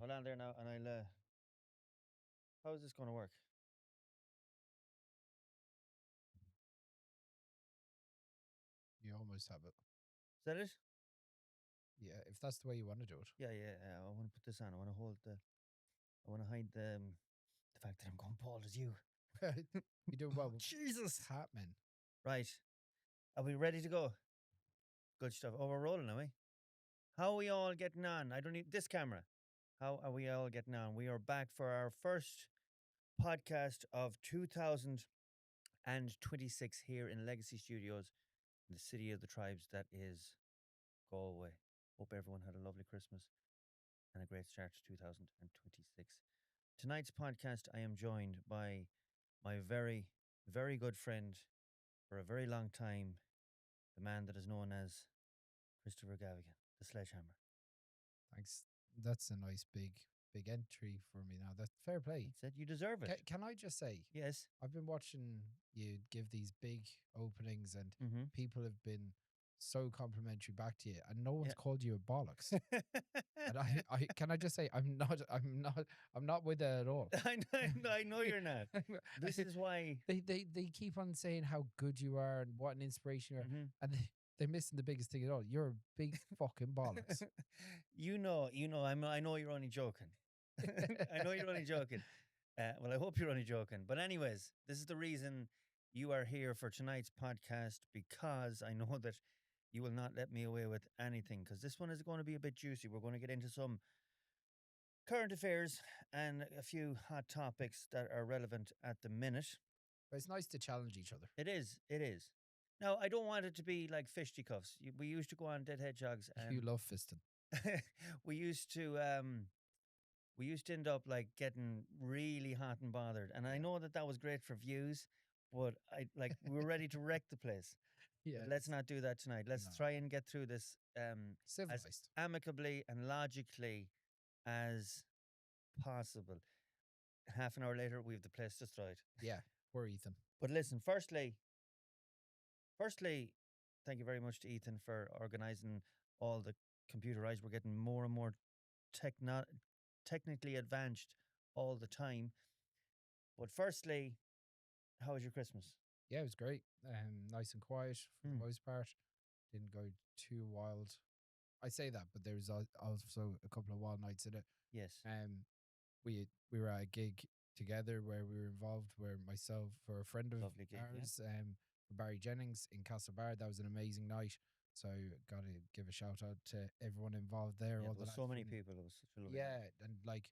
Hold on there now, and I'll. How is this going to work? You almost have it. Is that it? Yeah, if that's the way you want to do it. Yeah, yeah. I want to put this on. I want to hold the. I want to hide the fact that I'm going bald as you. You do well. Jesus. Hatman. Right. Are we ready to go? Good stuff. Oh, we're rolling, are we? How are we all getting on? I don't need this camera. How are we all getting on? We are back for our first podcast of 2026 here in Legacy Studios, in the city of the tribes that is Galway. Hope everyone had a lovely Christmas and a great start to 2026. Tonight's podcast, I am joined by my very, very good friend for a very long time, the man that is known as Christopher Gavaghan, the Sledgehammer. Thanks. That's a nice big entry for me now. That's fair play. That's it. You deserve it. Can I just say, Yes. I've been watching you give these big openings, and Mm-hmm. people have been so complimentary back to you, and no one's Yeah. called you a bollocks. And I can I just say, I'm not with it at all. I know you're not. This is why. They keep on saying how good you are and what an inspiration you are, Mhm. and they're missing the biggest thing at all. You're a big fucking bollocks. I know you're only joking. I know you're only joking. Well, I hope you're only joking. But anyways, this is the reason you are here for tonight's podcast, because I know that you will not let me away with anything, because this one is going to be a bit juicy. We're going to get into some current affairs and a few hot topics that are relevant at the minute. But it's nice to challenge each other. It is. It is. Now, I don't want it to be like fisticuffs. We used to go on Dead Hedgehogs, You and love fisting. we used to end up like getting really hot and bothered. And I know that that was great for views, but we were ready to wreck the place. Yeah, But let's not do that tonight. Let's No. try and get through this as civilized. amicably and logically as possible. Half an hour later, we have the place destroyed. Yeah, poor Ethan. But listen, firstly, thank you very much to Ethan for organising all the computerized. We're getting more and more technically advanced all the time. But firstly, how was your Christmas? Yeah, it was great. Nice and quiet for the Mm. most part. Didn't go too wild. I say that, but there was also a couple of wild nights in it. Yes. We were at a gig together where we were involved, where myself, for a friend of Lovely gig, yeah. ours, Barry Jennings in Castlebar. That was an amazing night. So got to give a shout out to everyone involved there. Yeah, all there the was so lads many from- people. It was such a lovely Yeah, and like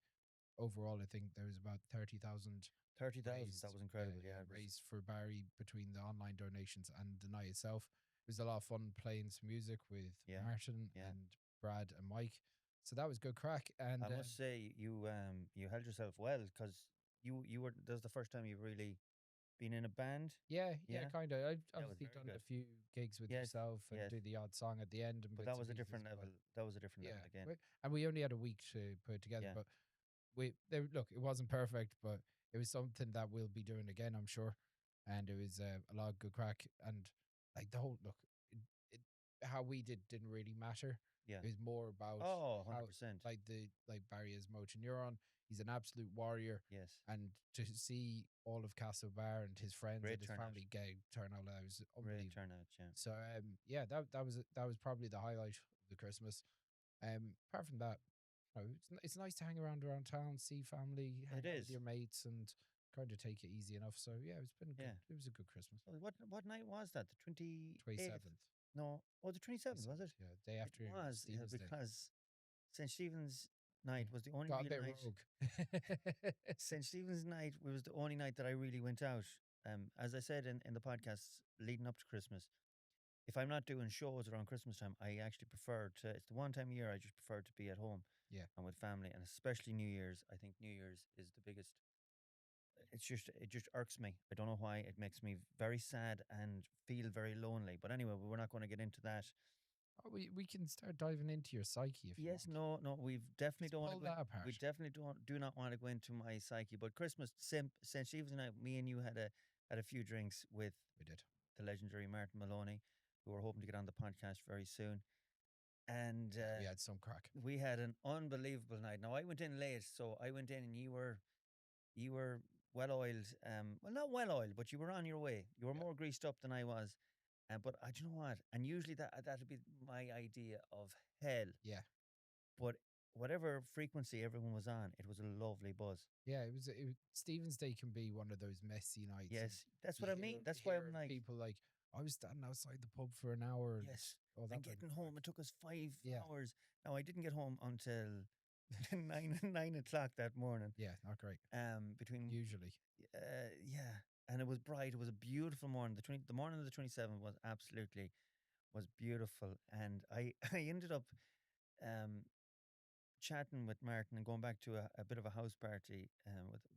overall, I think there was about 30,000 30,000. That was incredible. Yeah, it was- raised for Barry between the online donations and the night itself. It was a lot of fun playing some music with Yeah, Martin yeah. and Brad and Mike. So that was good crack. And I must say you held yourself well, because you were, that was the first time you've really been in a band. yeah, Yeah. kind of. I've That was obviously very done a good. few gigs with Yes, yourself and yes. do the odd song at the end. And But bits that was and a different pieces, level. but That was a different level again. And we only had a week to put it together. Yeah. But look, it wasn't perfect, but it was something that we'll be doing again, I'm sure. And it was a lot of good crack. And like the whole look, it, how we didn't really matter. Yeah. It was more about Oh, how, 100%. like Barry is motor neuron. He's an absolute warrior. Yes. And to see all of Castlebar and his friends Great and his turnout. family turn out, that was Great unbelievable. turnout, yeah. So that was probably the highlight of the Christmas. Apart from that, it's nice to hang around town, see family, hang It out is. with your mates, and kind of take it easy enough. So yeah, it's been Yeah. good. It was a good Christmas. What night was that? The 28th? 27th. No. Oh, the 27th, was it? Yeah, day after It was, Stephen's Day. because St. Stephen's night was the only Got a real bit night. rogue. St. Stephen's night was the only night that I really went out. As I said in the podcasts leading up to Christmas, if I'm not doing shows around Christmas time, I actually prefer to. It's the one time a year I just prefer to be at home, Yeah. and with family, and especially New Year's. I think New Year's is the biggest. It just irks me. I don't know why. It makes me very sad and feel very lonely. But anyway, we're not going to get into that. Oh, we can start diving into your psyche if Yes, you want. no, we've definitely Let's don't want pull to go. that apart. We definitely do not want to go into my psyche. But Christmas, St. Stephen's night, me and you had a few drinks with We did. the legendary Martin Maloney, who we're hoping to get on the podcast very soon. and Yeah, we had some crack. we had an unbelievable night. Now I went in late, so I went in and you were well oiled. Well, not well oiled, but you were on your way. You were Yeah, more greased up than I was. But I, do you know what? And usually that'd be my idea of hell. yeah, But whatever frequency everyone was on, it was a lovely buzz. yeah. Stephen's Day can be one of those messy nights, and Yes, that's you what I mean. That's why I'm hear like, people like, I was standing outside the pub for an hour, and yes. all that And kind of getting crack. home, it took us five Yeah, hours. Now I didn't get home until 9 o'clock that morning. yeah, not great. Between Usually, yeah, and it was bright. It was a beautiful morning. The morning of the 27th was absolutely was beautiful, and I I ended up um chatting with Martin and going back to a bit of a house party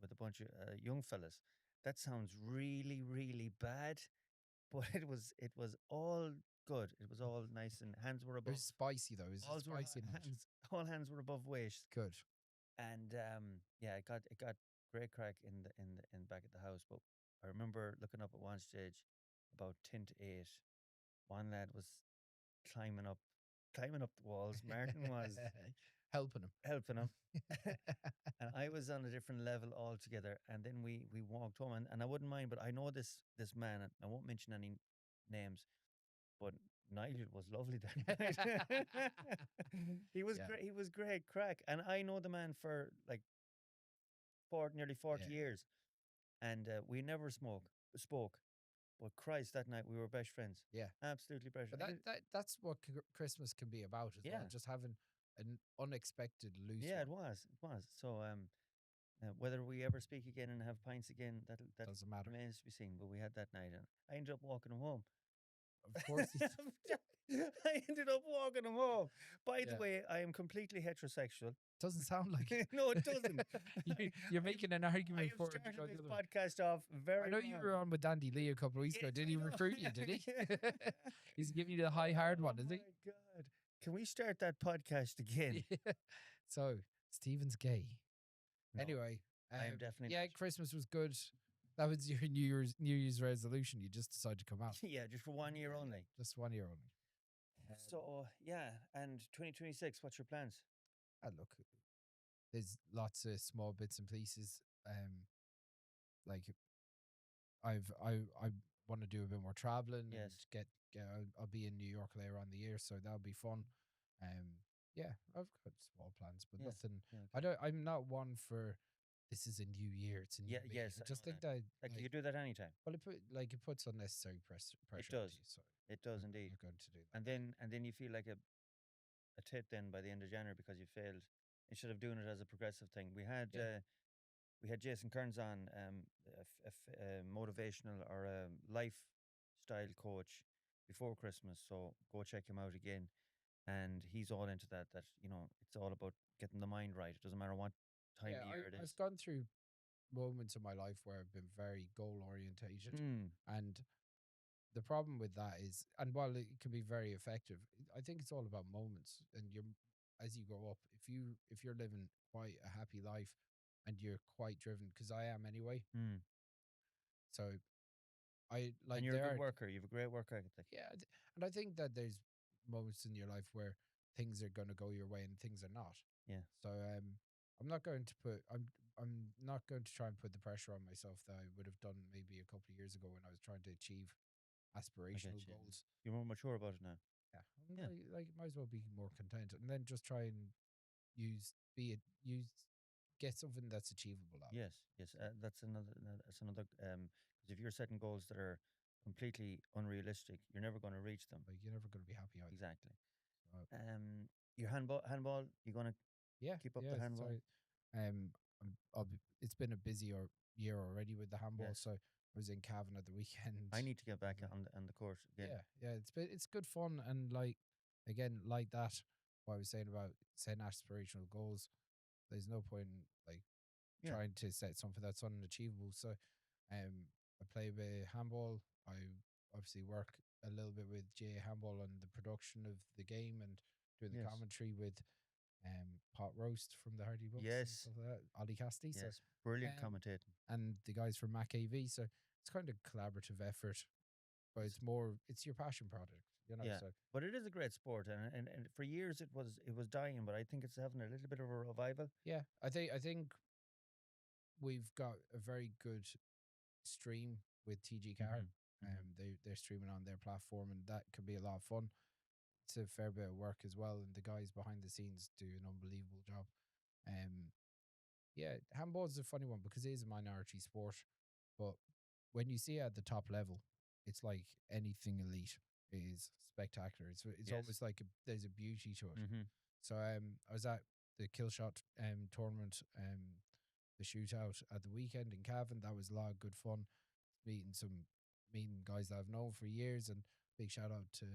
with a bunch of young fellas. That sounds really really bad, but it was all good. It was all nice, and hands were it above. was spicy though. It was a All were spicy night. hands. All hands were above waist, Good. and yeah, it got great crack in the back at the house. But I remember looking up at one stage about 10 to 8. One lad was climbing up climbing up the walls. Martin was Helping him. helping him. And I was on a different level altogether. And then we walked home, and I wouldn't mind, but I know this man, and I won't mention any names, but Nigel was lovely that night. He was Yeah, great. He was great crack, and I know the man for like nearly yeah, 40 years, and we never spoke. But Christ, that night we were best friends, yeah. absolutely best. But And it, that's what Christmas can be about as well. yeah, Just having an unexpected loose yeah, one. it was. So whether we ever speak again and have pints again, that Doesn't matter. remains to be seen. But we had that night, and I ended up walking him home. Of course, I ended up walking him home. By the yeah. way, I am completely heterosexual. Doesn't sound like it. No, it doesn't. You're I making an I argument have for it to started go this the other way. podcast off I very know you wrong. were on with Dandy Lee a couple of weeks ago. Yes, Did I he know. recruit you? Did he? Yeah. He's giving you the high hard Oh one, is my he? God. Can we start that podcast again? Yeah. So Stephen's gay. No, Anyway, I am definitely yeah, not. Christmas was good. That was your New Year's resolution. You just decided to come out. Yeah, just for 1 year only. Just 1 year only. So, yeah, and 2026, what's your plans? Look, there's lots of small bits and pieces. Like I want to do a bit more traveling and Yes, I'll be in New York later on in the year, so that'll be fun. Yeah, I've got small plans, but yeah, nothing. yeah, I okay. don't. I'm not one for this is a new year. It's a new Yeah, me. yes, I I just know think that. that Like, you like could do that anytime. well, it puts unnecessary It pressure onto does. you. So It does I'm indeed. not going to do that. And then you feel like a tit then by the end of January because you failed. Instead of doing it as a progressive thing, Yeah, we had Jason Kearns on, a motivational or a lifestyle coach before Christmas. So go check him out again. And he's all into that. That it's all about getting the mind right. It doesn't matter what time yeah. of year it is. I've gone through moments in my life where I've been very goal orientated, Mm, and the problem with that is, and while it can be very effective, I think it's all about moments. And as you grow up, if you're living quite a happy life and you're quite driven, because I am anyway. mm. So I And like you're a there good are worker. You have a great work ethic. yeah, and I think that there's moments in your life where things are going to go your way and things are not. Yeah, So I'm not going to put I'm not going to try and put the pressure on myself that I would have done maybe a couple of years ago when I was trying to achieve I get aspirational you. goals. You're more mature about it now. Yeah, I'm Yeah. like might as well be more content, and then just try and use get something that's achievable out of it. Yes. Yes. That's another. Because if you're setting goals that are completely unrealistic, you're never going to reach them. Like you're never going to be happy either. Exactly. So Your handball. You gonna yeah, keep up the yeah. So handball? it's been a busy year already with the handball. Yes. So I was in Cavan at the weekend. I need to get back Uh, on the court again. Yeah, yeah, it's good fun, and like again like that. What I was saying about setting aspirational goals, there's no point in like Yeah. trying to set something that's unachievable. So, I play a bit of handball. I obviously work a little bit with GA Handball on the production of the game and doing the Yes. commentary with Pot Roast from the Hardy Books and Yes. stuff like that, Ollie Casty. So, Yes. Brilliant um, commentating. and the guys from Mac AV. So it's kind of collaborative effort, but it's your passion project. you know. Yeah, So but it is a great sport, and for years it was dying, but I think it's having a little bit of a revival. yeah, I think we've got a very good stream with TG Car. Hmm. Hmm. They're streaming on their platform, and that could be a lot of fun. It's a fair bit of work as well, and the guys behind the scenes do an unbelievable job. Um, yeah, handball is a funny one because it is a minority sport, but when you see it at the top level, it's like anything elite. It is spectacular. It's Yes. almost like there's a beauty to it. Hmm. So I was at the Killshot tournament, the shootout at the weekend in Cavan. That was a lot of good fun. Meeting some meeting guys that I've known for years, and big shout out to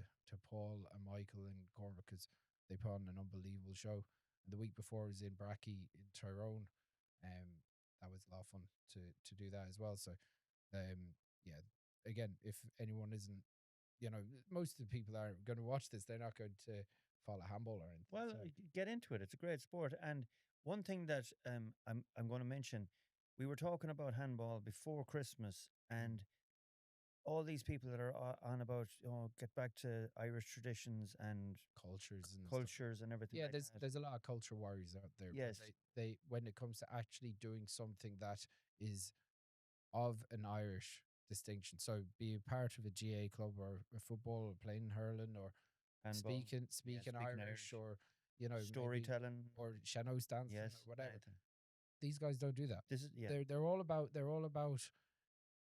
Paul and Michael and Cormac because they put on an unbelievable show. And the week before I was in Bracky in Tyrone. Um, that was a lot of fun to do that as well. So yeah, again, if anyone isn't, most of the people that are going to watch this, they're not going to follow handball or anything. Well, So get into it. It's a great sport. And one thing that I'm going to mention, we were talking about handball before Christmas, mm, and all these people that are on about, get back to Irish traditions and cultures and stuff like cultures and everything yeah, like that. there's a lot of culture warriors out there, but Yes. they when it comes to actually doing something that is of an Irish distinction. So be a part of a GA club or a football or playing hurling or Handball. speaking Yeah, speaking speaking Irish Irish. or maybe Storytelling. or shadows dancing or Yes, whatever. anything. These guys don't do that. This is, yeah. They're all about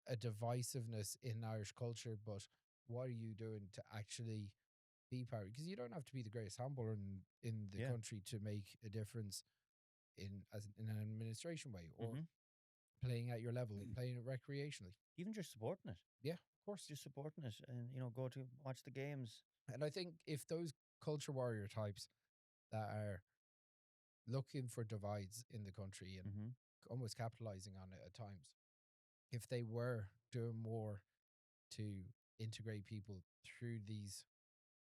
a divisiveness in Irish culture, but what are you doing to actually be part? Because you don't have to be the greatest handballer in the Yeah. country to make a difference in an administration way or Hmm. playing at your level, playing it recreationally. Even just supporting it. Yeah, of course. Just supporting it, and go to watch the games. And I think if those culture warrior types that are looking for divides in the country and Hmm. almost capitalizing on it at times, if they were doing more to integrate people through these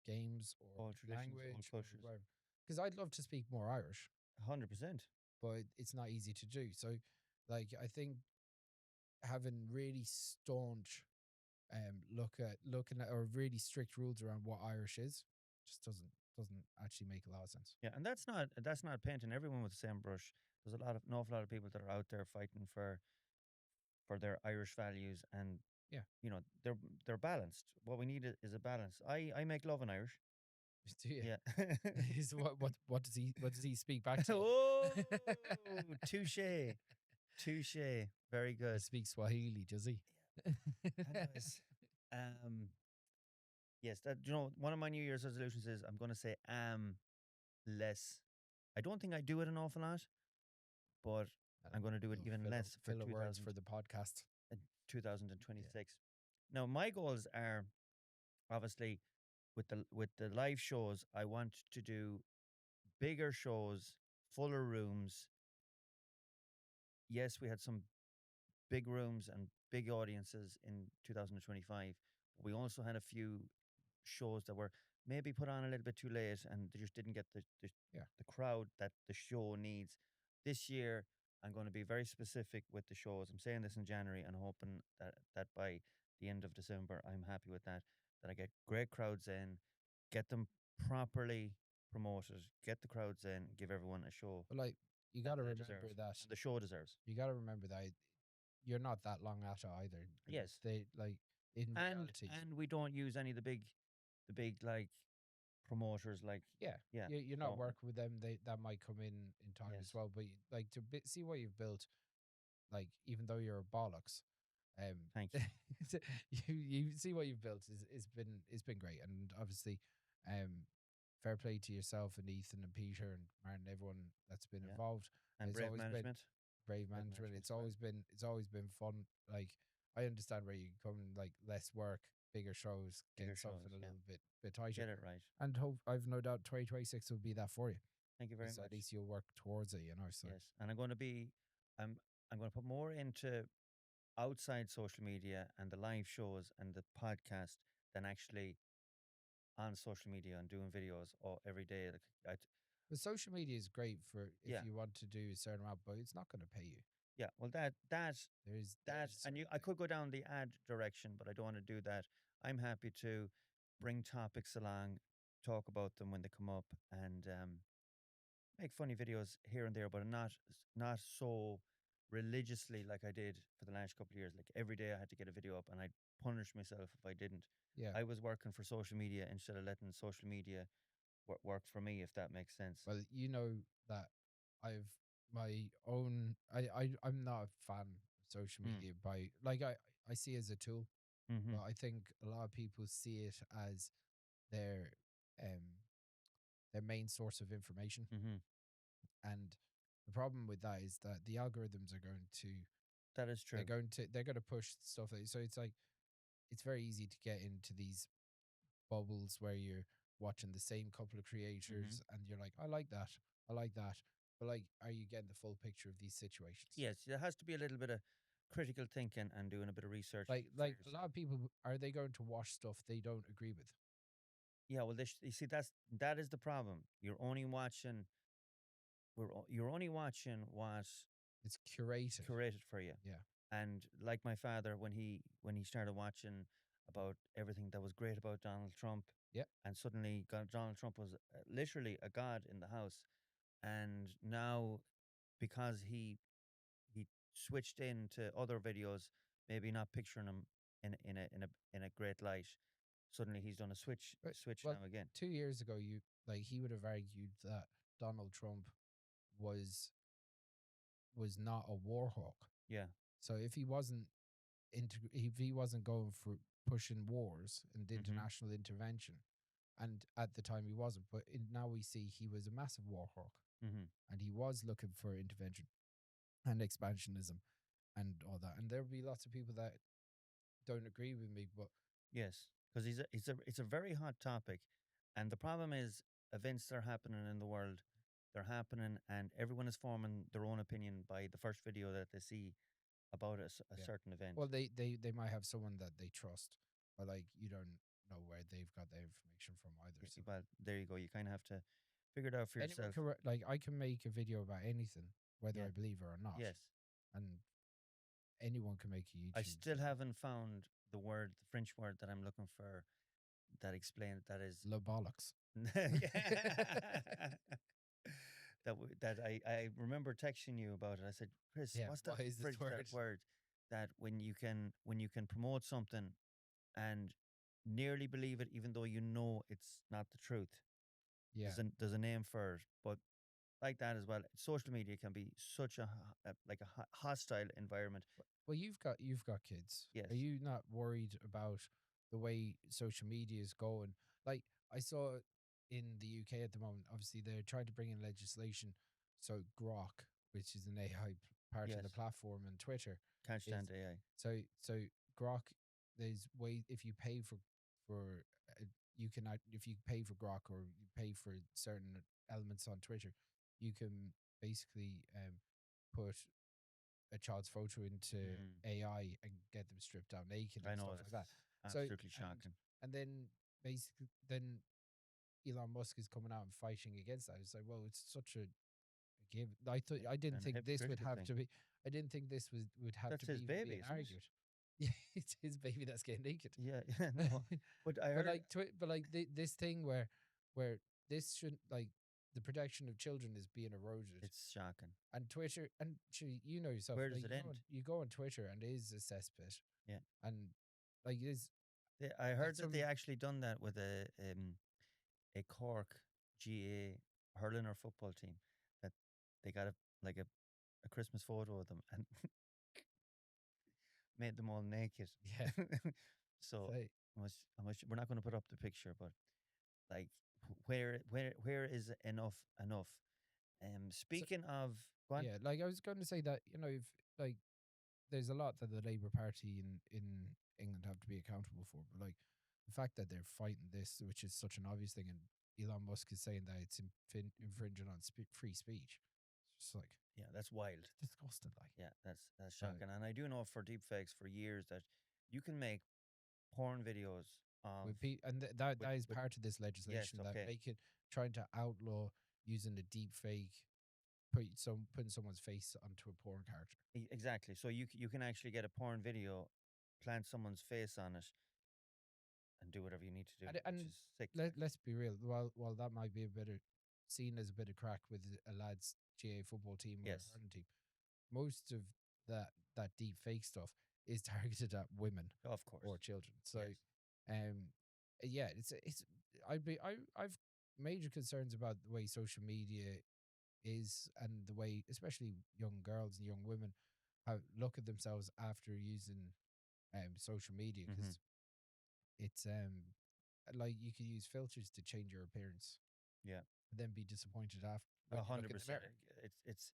games or All traditions, all language or cultures. whatever, because I'd love to speak more Irish, 100%. but it's not easy to do. So, like, I think having really staunch looking at or really strict rules around what Irish is just doesn't actually make a lot of sense. Yeah, and that's not painting everyone with the same brush. There's an awful lot of people that are out there fighting for their Irish values, and Yeah. they're balanced. What we need is a balance. I make love in Irish. Do you? Yeah. Is what does he speak back to you? Oh, touche, touche. Very He good. speaks Swahili, does he? Anyways, um, yes, that one of my New Year's resolutions is I'm going to say less. I don't think I do it an awful lot, but I'm going to do it Little even less for filler words for the podcast. uh, Yeah. 2026. Now, my goals are obviously with the live shows. I want to do bigger shows, fuller rooms. Yes, we had some big rooms and big audiences in 2025. But we also had a few shows that were maybe put on a little bit too late, and they just didn't get Yeah. the crowd that the show needs. This year, I'm going to be very specific with the shows. I'm saying this in January and hoping that by the end of December, I'm happy with that. That I get great crowds in, get them properly promoted, get the crowds in, give everyone a show But like you that got to they remember deserve that and the show deserves. you got to remember that you're not that long at it either. Yes, They like in and reality, and we don't use any of the big like promoters like. yeah, Yeah. you're not So working with them. That might come in time as yes, well. But like see what you've built. Like even though you're bollocks, thank you. you see what you've built is been great, and obviously, um, fair play to yourself and Ethan and Peter and Martin, everyone that's been Yeah, involved. and It's brave always been management, brave brave management. management It's as well. always been fun. Like I understand where you come, like less work, bigger shows, Bigger getting something shows. a Yeah, little bit tighter, get it right. and hope I've no doubt 2026 will be that for you. Thank you very Because at much. least you'll work towards it. So Yes, and I'm I'm going to put more into outside social media and the live shows and the podcast than actually on social media and doing videos all every day. Like but social media is great for if yeah, you want to do a certain amount, but it's not going to pay you. yeah. Well, There's that, and certain I things. could go down the ad direction, but I don't want to do that. I'm happy to. bring topics along, talk about them when they come up, and make funny videos here and there, but not so religiously like I did for the last couple of years. Like every day I had to get a video up, and I'd punish myself if I didn't. Yeah. I was working for social media instead of letting social media work for me, if that makes sense. Well, you know that I've my own. I'm not a fan of social Mm. media. By like I see it as a tool, Mm-hmm. but I think a lot of people see it as their um their main source of information. Mm-hmm. And the problem with that is that the algorithms are going to That is true. they're going to push stuff so it's like it's very easy to get into these bubbles where you're watching the same couple of Mm-hmm. creators and you're like, I like that. But like, are you getting the full picture of these situations? Yes, there has to be a little bit of critical thinking and doing a bit of research for Like a lot yourself. of people are they going to watch stuff they don't agree with? Yeah, well, you see, that is the problem. You're only watching what It's curated. curated for you. Yeah. And like my father, when he started watching about everything that was great about Donald Trump, Yeah. and suddenly Donald Trump was literally a god in the house, and now because he switched into other videos, maybe not picturing him in a great light. Suddenly he's done a But switch well, now again. 2 years ago you like he would have argued that Donald Trump was not a war hawk. Yeah. So if he wasn't going for pushing wars and Mm-hmm. international intervention, and at the time he wasn't, but now we see he was a massive war hawk, Mm-hmm. and he was looking for intervention and expansionism and all that. And there'll be lots of people that don't agree with me, but Yes, because it's a very hot topic, and the problem is events that are happening in the world, they're happening, and everyone is forming their own opinion by the first video that they see about a yeah. certain event. Well, they might have someone that they trust, but like you don't know where they've got their information from either. So Well, there you go. You kind of have to figure it out for anyone yourself. can like I can make a video about anything, whether Yeah. I believe it or not, Yes. and anyone can make a I YouTube still video. haven't found the French word that I'm looking for that explains that is. Le bollocks. Yeah. That I remember texting you about it. I said, Chris, Yeah, what's that what is this fridge that word? word that when you can promote something and nearly believe it, even though you know it's not the truth. Yeah. There's a name for it, but like that as well. Social media can be such like a hostile environment. Well, you've got kids. Are Yes, you not worried about the way social media is going? Like I saw in the UK at the moment, obviously they're trying to bring in legislation so Grok, which is an AI part of the yes, platform and Twitter, can't is stand AI. so Grok. There's way if you pay for you can if you pay for Grok or you pay for certain elements on Twitter, you can basically put a child's photo into Mm, AI and get them stripped down naked I and know stuff like that. that's So absolutely shocking. and then basically then Elon Musk is coming out and fighting against that. It's like, well, it's such a give. I didn't And a think this would hypocritical have thing. to be. I didn't think this would have That's to his be even baby, being isn't it? argued. Yeah, it's his baby that's getting naked. Yeah, yeah, no. But I But heard this thing where this should like the protection of children is being eroded, it's shocking. and Twitter and actually, you know yourself, Where does like it end? you go on Twitter and it is a cesspit, Yeah. and like I there's heard that they some actually done that with a Cork GA hurling or football team that they got a Christmas photo of them and made them all naked. yeah. So So we're not going to put up the picture, but like where is enough? so Speaking of, go on. yeah, like I was going to say that if like there's a lot that the Labour Party in England have to be accountable for, but like the fact that they're fighting this, which is such an obvious thing, and Elon Musk is saying that it's infringing on free speech. It's just like Yeah, that's wild. it's disgusting. Like, Yeah, that's but shocking. And I do know for deepfakes for years that you can make porn videos of and that is with part of this yes, legislation that okay. make it trying to outlaw using a deep fake, putting someone's face onto a porn character. Exactly. So you can actually get a porn video, plant someone's face on it, and do whatever you need to do, which And is sick. let's be real. While that might be a bit of seen as a bit of crack with a lad's GA football team or a Yes. hurling team, most of that deep fake stuff is targeted at women Of course. or children. So, Yes. um, yeah, it's I've major concerns about the way social media is and the way, especially young girls and young women, how look at themselves after using social media Hmm. because it's like you could use filters to change your appearance Yeah. and then be disappointed after when A you look hundred in the percent. mirror. It's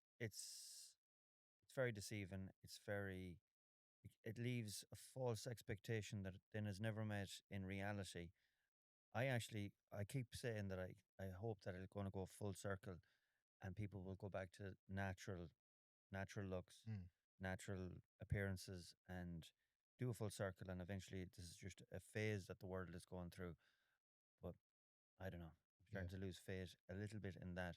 very deceiving. It's very. It leaves a false expectation that then is never met in reality. I keep saying that I hope that it's going to go full circle and people will go back to natural looks, Mm, natural appearances, and do a full circle. And eventually, this is just a phase that the world is going through. But I don't know. I'm yeah, starting to lose faith a little bit in that.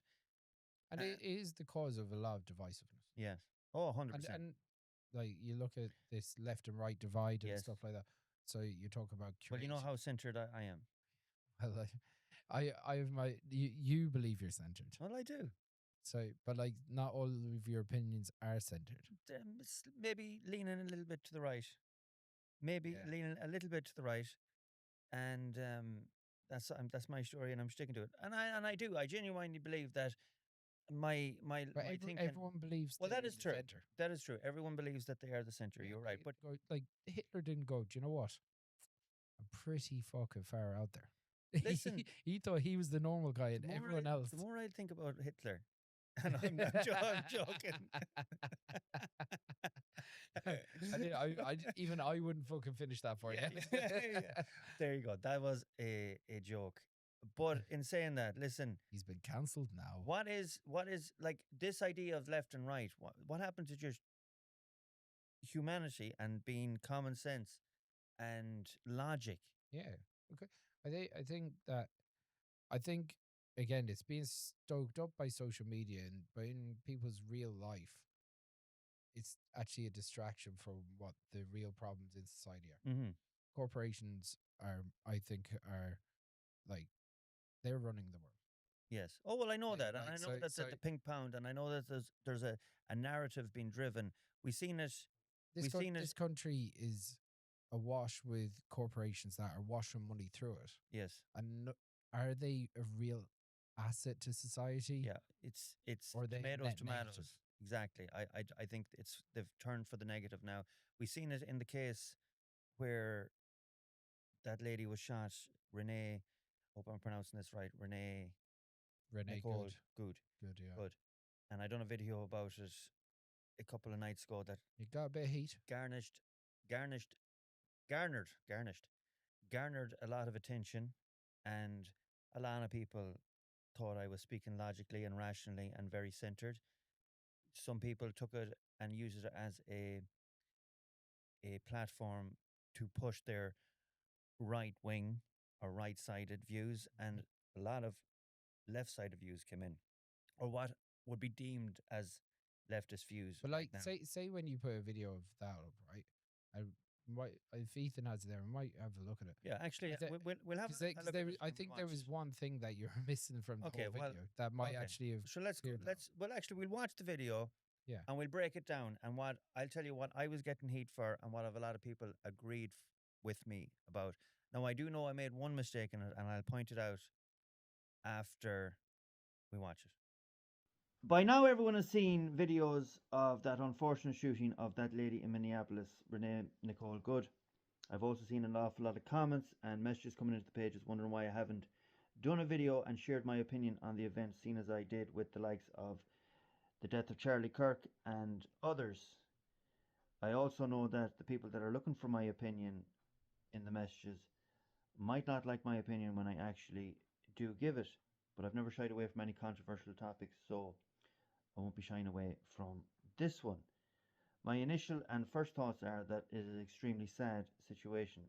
and Uh, it is the cause of a lot of divisiveness. yes. Oh, 100%. And like you look at this left and right divide and Yes. stuff like that. So you talk about Well, you know creating. how centered I am. Well, I have my you believe you're centered. Well, I do. So, but like not all of your opinions are centered. Maybe leaning a little bit to the right. Maybe Yeah. leaning a little bit to the right. And that's my story, and I'm sticking to it. And I do. I genuinely believe that But my thinking. everyone believes Well, they're that in is the true. center. That is true. Everyone believes that they are the center. Yeah, You're but right. But like Hitler didn't go. Do you know what? I'm pretty fucking far out there. listen, He thought he was the normal guy, and everyone else. the more I think about Hitler, and I'm joking. Even I wouldn't fucking finish that for Yeah, you. yeah. There you go. That was a joke. But in saying that, listen, He's been cancelled now. what is like this idea of left and right? What happened to just humanity and being common sense and logic? Yeah. Okay. I think again it's being stoked up by social media and but in people's real life, it's actually a distraction from what the real problems in society are. Hmm. Corporations are, I think, are like they're running the world. Yes. Oh well, I know that, and I know that So the pink pound, and I know that there's a narrative being driven. We seen it. We seen it. this country is awash with corporations that are washing money through it. Yes. And are they a real asset to society Yeah. It's or are they tomatoes, net negative? tomatoes. Exactly. I think they've turned for the negative now. We seen it in the case where that lady was shot. Renee. Hope I'm pronouncing this right. Renee Renee, Nicole. good, Good. good, yeah. Good. And I done a video about it a couple of nights ago that You got a bit of heat. garnished, garnished, garnished, garnered a lot of attention, and a lot of people thought I was speaking logically and rationally and very centered. Some people took it and used it as a platform to push their right wing or right sided views, and a lot of left sided views came in, or what would be deemed as leftist views But right like, now. say when you put a video of that up, right? I might if Ethan has it there, I might have a look at it. Yeah, actually, we'll have Because a look at it I when we think there watch was it. one thing that you're missing from the Okay, whole well, video that might okay. actually have So let's cleared that up. well actually we'll watch the video Yeah. and we'll break it down. And what I'll tell you what I was getting heat for and what have a lot of people agreed with me about. Now I do know I made one mistake in it, and I'll point it out after we watch it. By now, everyone has seen videos of that unfortunate shooting of that lady in Minneapolis, Renee Nicole Good. I've also seen an awful lot of comments and messages coming into the pages wondering why I haven't done a video and shared my opinion on the event, seen as I did with the likes of the death of Charlie Kirk and others. I also know that the people that are looking for my opinion in the messages might not like my opinion when I actually do give it, but I've never shied away from any controversial topics, so I won't be shying away from this one. My initial and first thoughts are that it is an extremely sad situation.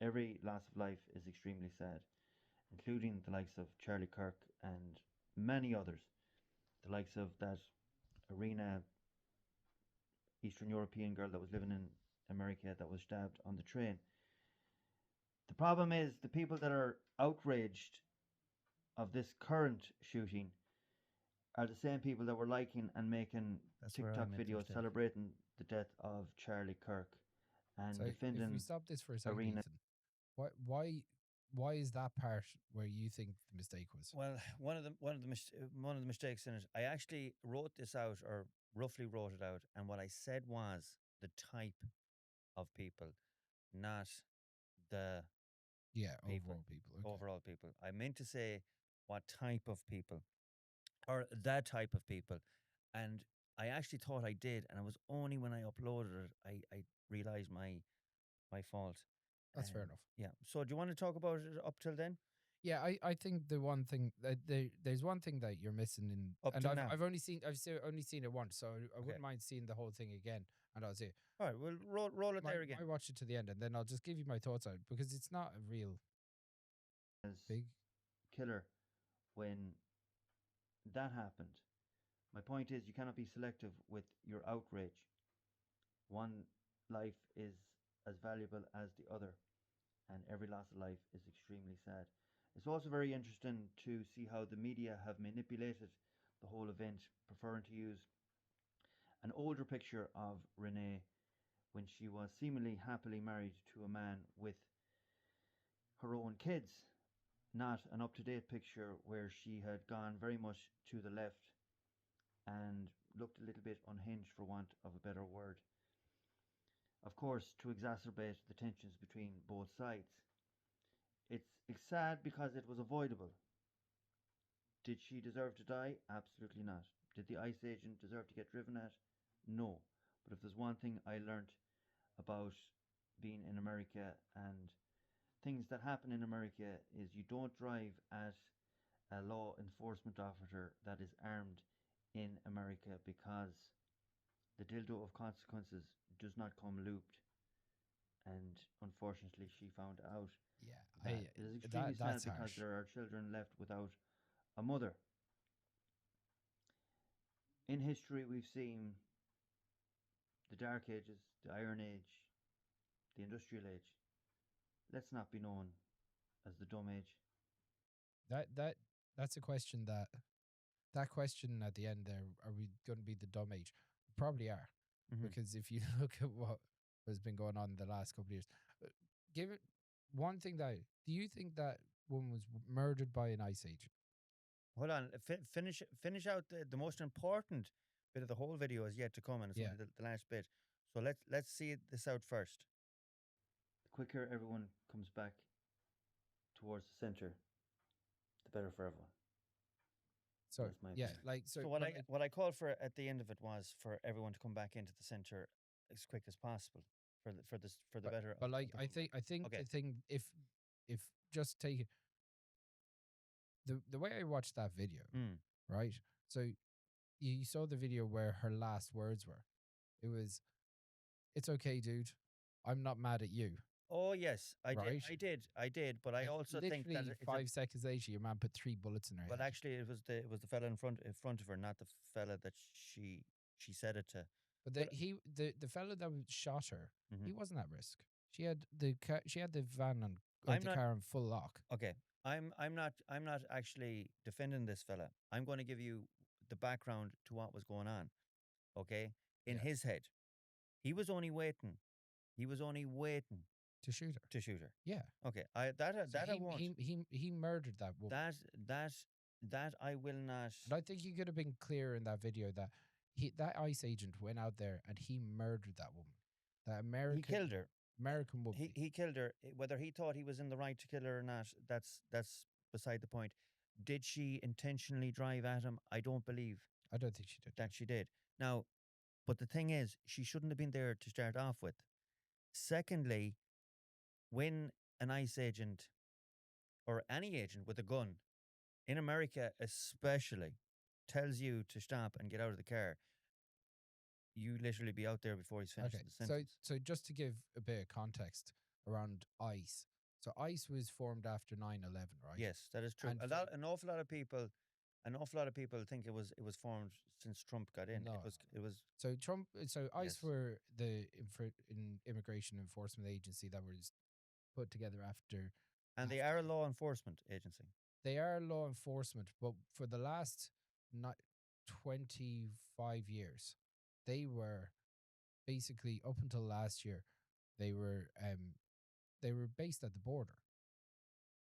Every loss of life is extremely sad, including the likes of Charlie Kirk and many others. The likes of that Arena Eastern European girl that was living in America that was stabbed on the train. The problem is the people that are outraged of this current shooting are the same people that were liking and making That's where I TikTok made the videos mistake. celebrating the death of Charlie Kirk and So if we defending stop this for a second, Arena. Ethan, why is that part where you think the mistake was? Well, one of the mistakes in it, I actually wrote this out, or roughly wrote it out, and what I said was the type of people, not the Yeah, people, overall people. Okay. overall people. I meant to say what type of people, or the type of people, and I actually thought I did, and it was only when I uploaded it I realized my fault. That's fair enough. Yeah. So do you want to talk about it up till then? Yeah, I think the one thing that there's one thing that you're missing in, Up and till now. I've only seen it once, so I Okay. wouldn't mind seeing the whole thing again, and I'll say All right, we'll roll it there again. I watch it to the end, and then I'll just give you my thoughts on it because it's not a real As big. killer when that happened. My point is, you cannot be selective with your outrage. One life is as valuable as the other, and every loss of life is extremely sad. It's also very interesting to see how the media have manipulated the whole event, preferring to use an older picture of Renee when she was seemingly happily married to a man with her own kids, not an up to date picture where she had gone very much to the left and looked a little bit unhinged, for want of a better word. Of course, to exacerbate the tensions between both sides. It's sad because it was avoidable. Did she deserve to die? Absolutely not. Did the ICE agent deserve to get driven at? No. But if there's one thing I learnt about being in America and things that happen in America is you don't drive at a law enforcement officer that is armed in America, because the dildo of consequences does not come looped. And unfortunately, she found out Yeah, that it is extremely sad that's because harsh. there are children left without a mother. In history, we've seen the Dark Ages, the Iron Age, the Industrial Age. Let's not be known as the Dumb Age. That's a question that question at the end there. Are we going to be the dumb age? We probably are, Mhm. because if you look at what has been going on in the last couple of years, give it one thing that do you think that woman was murdered by an ICE agent? Hold on. Finish out the most important bit of the whole video is yet to come, and it's Yeah. only the last bit. So let's see this out first. The quicker everyone comes back towards the center, the better for everyone. So That's my yeah, opinion. like So but what I called for at the end of it was for everyone to come back into the center as quick as possible for the better but of like the I think Okay. the thing if just take the way I watched that video, Mm. right? So you saw the video where her last words were. It was, "It's okay, dude. I'm not mad at you." Oh yes, Right? I did. But I And also think that literally it's a 5 seconds later, your man put 3 bullets in her well, head. actually, it was the fella in front of her, not the fella that she said it to. But But the fellow that shot her, mhm. he wasn't at risk. She had the van and I'm the not car in full lock. okay. I'm not actually defending this fella. I'm going to give you the background to what was going on. Okay, in Yeah, his head, he was only waiting. He was only waiting to shoot her. to shoot her. Yeah. Okay, I that So that I won't. he murdered that woman. That that I will not. And I think he could have been clear in that video that that ICE agent went out there and he murdered that woman. That He killed her. American woman. He killed her. Whether he thought he was in the right to kill her or not, that's beside the point. Did she intentionally drive at him? I don't believe I don't think she did. that she did. Now, but the thing is, she shouldn't have been there to start off with. Secondly, when an ICE agent or any agent with a gun in America, especially, tells you to stop and get out of the car, you literally be out there before he's finished Okay, the sentence. so just to give a bit of context around ICE. So ICE was formed after 9/11, right? Yes, that is true. And An awful lot of people, think it was formed since Trump got in. no, It was so Trump, so ICE yes. were the immigration enforcement agency that was put together after. And they are a law enforcement agency. They are law enforcement, but for the last not 25 years, they were basically up until last year, they were um they were based at the border.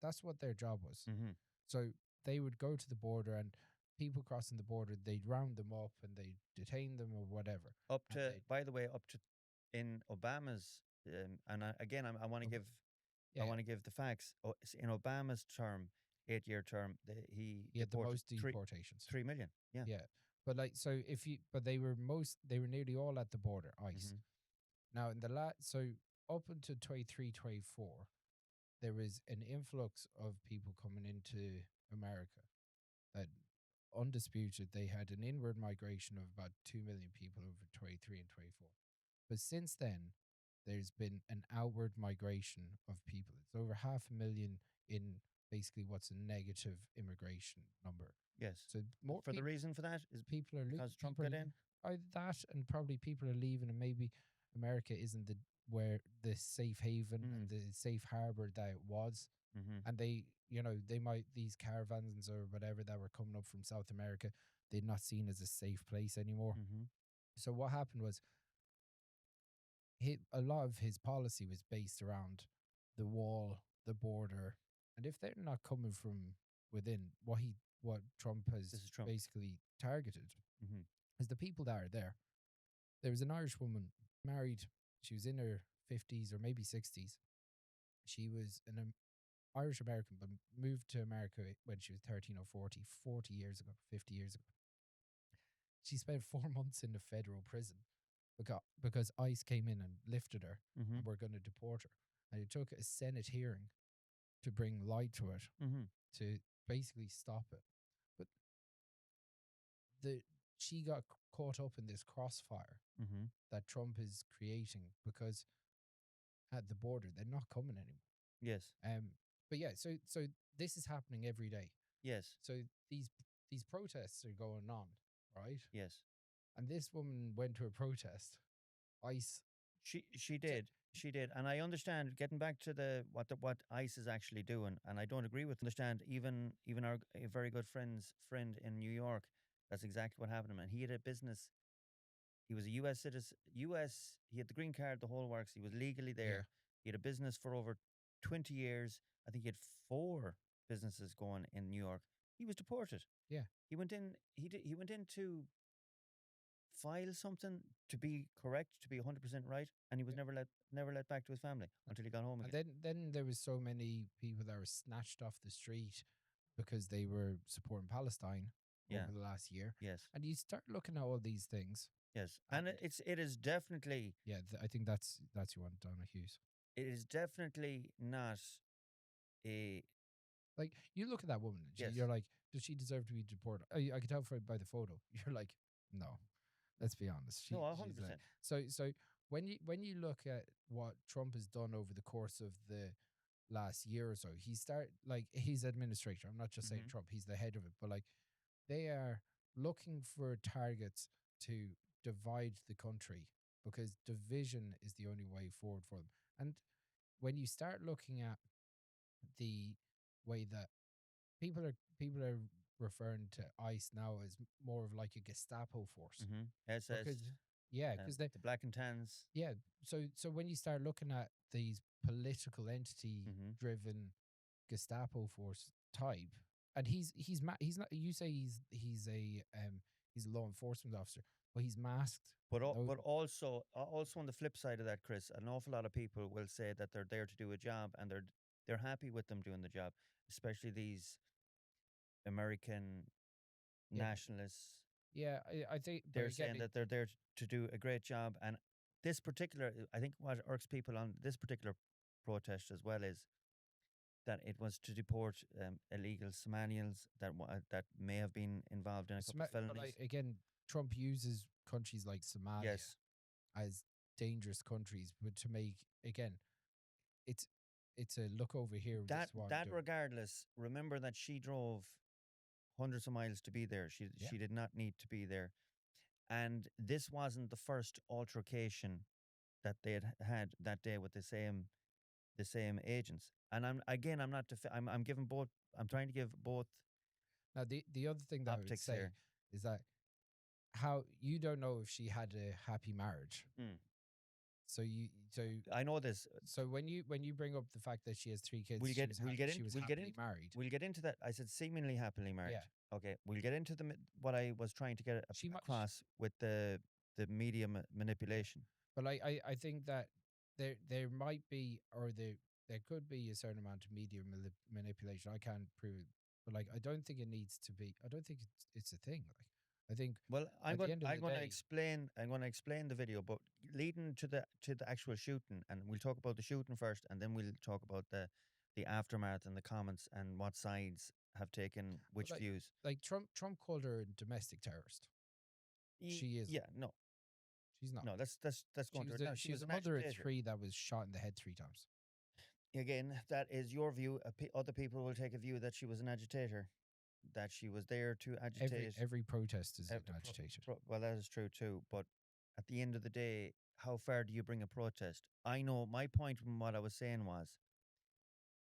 That's what their job was. Mm-hmm. So they would go to the border, and people crossing the border, they'd round them up and they'd detain them or whatever. Up And to, they'd by the way, up to in Obama's, and again, I want to Okay. give, I yeah, want to give the facts. In Obama's term, 8-year term, he he had the deported most deportations. 3 million. Yeah. Yeah. But like so if you but they were nearly all at the border, ICE. Mm-hmm. Now in the so up until 23, 24, there was an influx of people coming into America that undisputed they had an inward migration of about 2 million people over 23 and 24. But since then, there's been an outward migration of people. It's over 500,000 in basically what's a negative immigration number. Yes. So more For the reason for that is people are because Trump people got are in. either that, and probably people are leaving, and maybe America isn't the safe haven and the safe harbor that it was. Mm-hmm. And they might, these caravans or whatever that were coming up from South America, they're not seen as a safe place anymore. Mm-hmm. So what happened was a lot of his policy was based around the wall, the border, and if they're not coming from within, what Trump has This is Trump. basically targeted Mm-hmm. is the people that are there. There was an Irish woman married. She was in her 50s or maybe 60s. She was an Irish American, but moved to America when she was 13 or 40 years ago, 50 years ago. She spent 4 months in the federal prison because ICE came in and lifted her Mm-hmm. and were going to deport her. And it took a Senate hearing to bring light to it Mm-hmm. to basically stop it. But she got caught up in this crossfire Mm-hmm. that Trump is creating because at the border they're not coming anymore. Yes. But yeah, so this is happening every day. Yes. So these protests are going on, right? Yes. And this woman went to a protest. ICE. She did. She did. And I understand, getting back to what ICE is actually doing, and I don't agree with, understand, even our very good friend in New York, that's exactly what happened to him. And he had a business. He was a US citizen, he had the green card, the whole works. He was legally there. Yeah. He had a business for over 20 years. I think he had 4 businesses going in New York. He was deported. Yeah. He went in he went in to file something to be correct, to be 100% right, and he was never let back to his family until he got home And again. then there was so many people that were snatched off the street because they were supporting Palestine Yeah. over the last year. Yes. And you start looking at all these things. Yes. And it is definitely, Yeah, I think that's you want, Donna Hughes. it is definitely not a Like, you look at that woman, and Yes. you're like, does she deserve to be deported? I could tell by the photo. You're like, no. Let's be honest. no, She's 100%. so when you look at what Trump has done over the course of the last year or so, his administration. I'm not just saying Mhm. Trump; he's the head of it, but like they are looking for targets to divide the country because division is the only way forward for them. And when you start looking at the way that people are referring to ICE now as more of like a Gestapo force. SS, Because because they the black and tans. so when you start looking at these political entity driven Gestapo force type, and he's not, you say he's a law enforcement officer, but he's masked. But also on the flip side of that, Chris, an awful lot of people will say that they're there to do a job, and they're happy with them doing the job, especially these American Yeah. nationalists. Yeah, I think but They're again, saying that they're there to do a great job. And this particular, I think what irks people on this particular protest as well is that it was to deport illegal Somalians that may have been involved in a couple of but felonies. again, Trump uses countries like Somalia Yes. as dangerous countries, but to make again, it's a look over here. this is what I'm That doing. regardless, remember that she drove hundreds of miles to be there. She did not need to be there. And this wasn't the first altercation that they had that day with the the same agents. And I'm not I'm giving both. I'm trying to give both Now, the other thing that I would optics say here. is that how you don't know if she had a happy marriage. Mm. So I know this. when you bring up the fact that she has three kids, We'll get we'll get she in was we'll get happily in married. we'll get into that. I said seemingly happily married. Yeah. Okay, we'll get into what I was trying to get She might, across with the media manipulation. but I think that there might be, or there could be a certain amount of media manipulation. I can't prove it, but like I don't think it needs to be. I don't think it's a thing. Like I think Well, at the end of the day, I'm going to explain the video, but leading to the actual shooting, and we'll talk about the shooting first, and then we'll talk about the aftermath and the comments and what sides have taken but which views. like Trump called her a domestic terrorist. She isn't. Yeah, no, She's not. no, that's going to it. No, She she was was a an mother of agitator. three that was shot in the head 3 times. Again, that is your view. Other people will take a view that she was an agitator, that she was there to agitate. Every protest is Uh, an pro- agitation. well, that is true too. But at the end of the day, how far do you bring a protest? I know my point from what I was saying was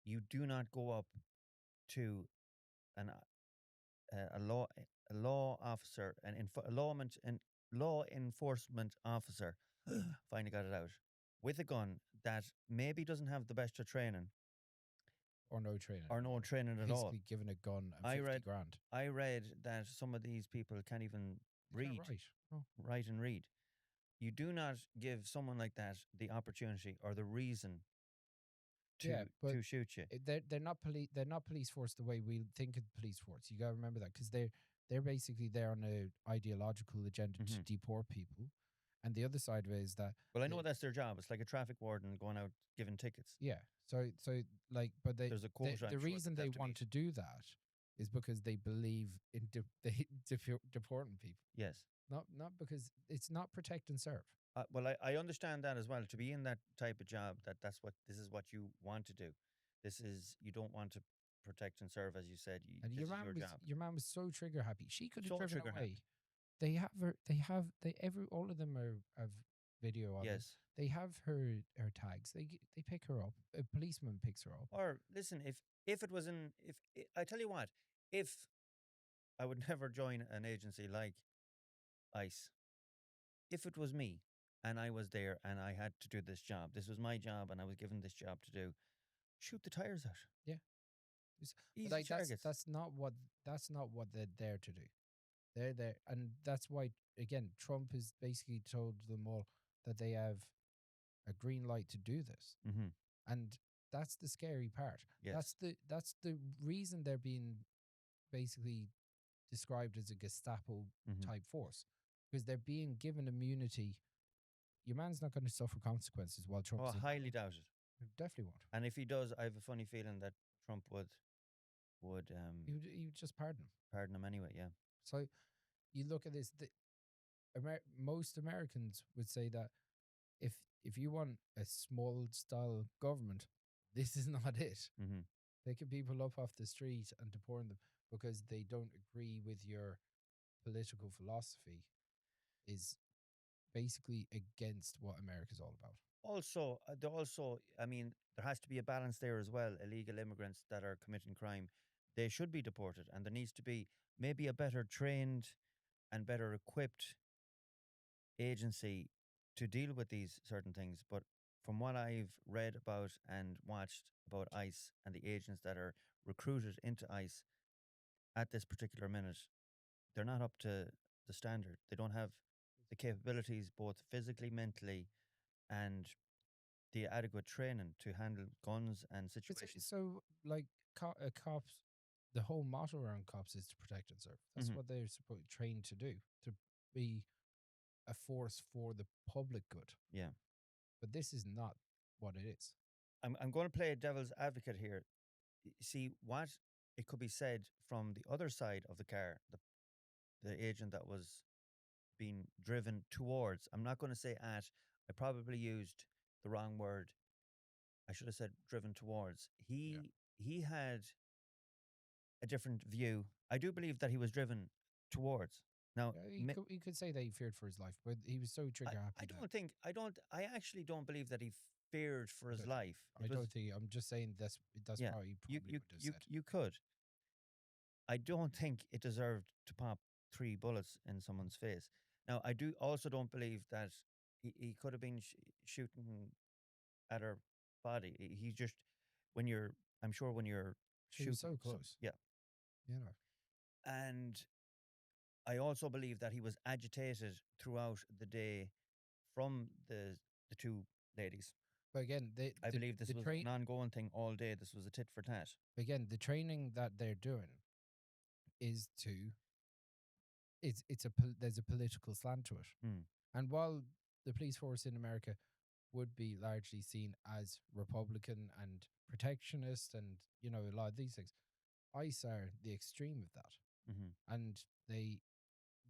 you do not go up to an a law officer, law enforcement officer. Finally got it out with a gun that maybe doesn't have the best of training Or no training. or no training at all. Basically given a gun and I 50 read grand. I read that some of these people can't even They can't read, write. No. write and read. You do not give someone like that the opportunity or the reason Yeah, but to shoot you. they're not police. They're not police force the way we think of police force. You gotta remember that because they're basically there on a ideological agenda to Mhm. deport people, and the other side of it is that Well, I know that's their job. It's like a traffic warden going out giving tickets. yeah. So like, but There's a quota. I'm the sure reason that they have to want meet. to do that is because they believe in deporting people. Yes. Not because it's not protect and serve. Well, I understand that as well. To be in that type of job, this is what you want to do. This is you don't want to protect and serve, as you said. And This is your job. your man was so trigger happy. She could have So driven trigger away. happy. They have her. They every all of them have video of it. Yes. They have her tags. They pick her up. A policeman picks her up. Or listen, if it was in if I tell you what, if I would never join an agency like ICE, if it was me and I was there and I had to do this job, this was my job and I was given this job to do, shoot the tires out. Yeah. Easy But like targets. that's not what they're there to do. They're there, and that's why again Trump has basically told them all that they have a green light to do this, Mm-hmm. and that's the scary part. Yes. That's the reason they're being basically described as a Gestapo Mhm. type force because they're being given immunity. Your man's not going to suffer consequences while Trump's in Highly power. doubt it. Definitely won't. And if he does, I have a funny feeling that Trump would He would just pardon him. pardon him anyway. Yeah. So you look at this. Most Americans would say that if you want a small style government, this is not it. Mm-hmm. Picking people up off the street and deporting them because they don't agree with your political philosophy is basically against what America's all about. Also, I mean, there has to be a balance there as well. Illegal immigrants that are committing crime, they should be deported, and there needs to be maybe a better trained and better equipped agency to deal with these certain things. But from what I've read about and watched about ICE and the agents that are recruited into ICE at this particular minute, they're not up to the standard. They don't have the capabilities, both physically, mentally, and the adequate training to handle guns and situations. So, like, cops, the whole motto around cops is to protect and serve. That's Mhm. what they're supposed trained to do, to be a force for the public good. Yeah. But this is not what it is. I'm going to play devil's advocate here. See what it could be said from the other side of the car, the agent that was being driven towards. I'm not going to say at. I probably used the wrong word. I should have said driven towards. He had a different view. I do believe that he was driven towards. Now, He could say that he feared for his life, but he was so trigger happy. I actually don't believe that feared for I his don't, life. I It was don't think. I'm just saying that's yeah. how he probably would have said. You could. I don't think it deserved to pop 3 bullets in someone's face. Now, I do also don't believe that he could have been shooting at her body. He just when you're, I'm sure when you're She was shooting, so close. yeah. You know. And I also believe that he was agitated throughout the day from the two ladies. But again, I believe this the was an ongoing thing all day. This was a tit for tat. the training that they're doing is to there's a political slant to it. Mm. And while the police force in America would be largely seen as Republican and protectionist, and a lot of these things, ICE are the extreme of that, Hmm. and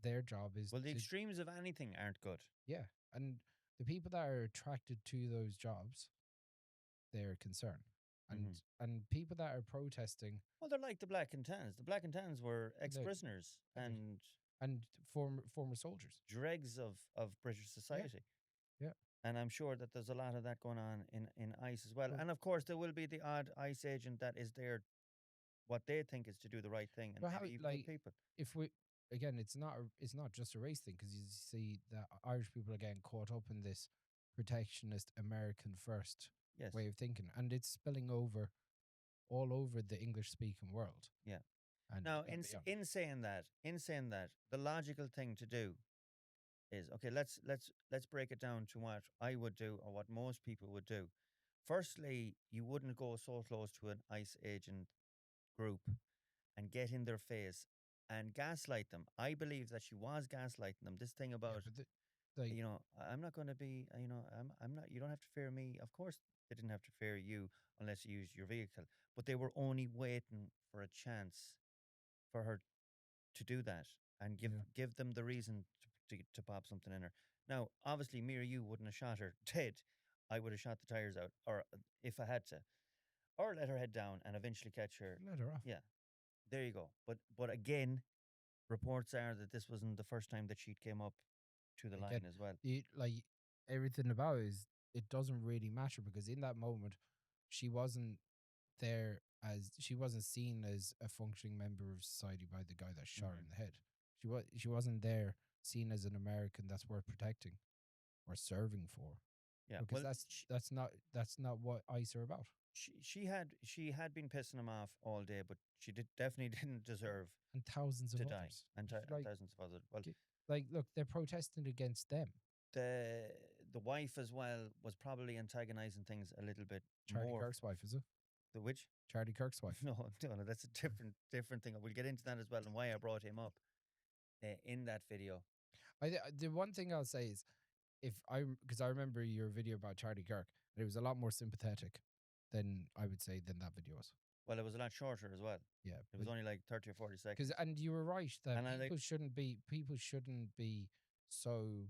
their job is Well, the to extremes of anything aren't good. yeah, and the people that are attracted to those jobs, their concern, and Hmm. and people that are protesting, Well, they're like the black and tans. The black and tans were they're ex-prisoners everything, and and former soldiers. dregs of British Yeah, society. yeah. And I'm sure that there's a lot of that going on in ICE as well. Well, And of course, there will be the odd ICE agent that is there, what they think is to do the right thing, and but how maybe even good like people. if we again, it's not just a race thing, because you see that Irish people are getting caught up in this protectionist American first Yes. way of thinking, and it's spilling over all over the English speaking world Yeah. and Now, beyond. in saying that, the logical thing to do is okay. Let's break it down to what I would do or what most people would do. Firstly, you wouldn't go so close to an ICE agent group and get in their face and gaslight them. I believe that she was gaslighting them. This thing Yeah, about, but like I'm not going to be, I'm not, you don't have to fear me. Of course, they didn't have to fear you unless you used your vehicle, but they were only waiting for a chance for her to do that and yeah, give them the reason to pop something in her. Now, obviously, me or you wouldn't have shot her dead. I would have shot the tires out, or if I had to, or let her head down and eventually catch her. let her off. Yeah, there you go. But again, reports are that this wasn't the first time that she'd came up to the Again, line as well. like everything about it is it doesn't really matter, because in that moment she wasn't she wasn't seen as a functioning member of society by the guy that shot her Hmm. in the head. She wasn't there seen as an American that's worth protecting or serving for, Yeah, because well, that's not what ICE are about. she had been pissing him off all day, but she definitely didn't deserve And thousands of to die, others. and If you like, thousands of others. Well, look, they're protesting against them. the the wife as well was probably antagonizing things a little bit Charlie more. Kirk's wife, is it? The which? Charlie Kirk's wife. No, that's a different thing. We'll get into that as well and why I brought him up in that video. The one thing I'll say is, because I remember your video about Charlie Kirk, and it was a lot more sympathetic than I would say than that video was. Well, it was a lot shorter as well. Yeah, It was only like 30 or 40 seconds. and you were right that And I like people shouldn't be so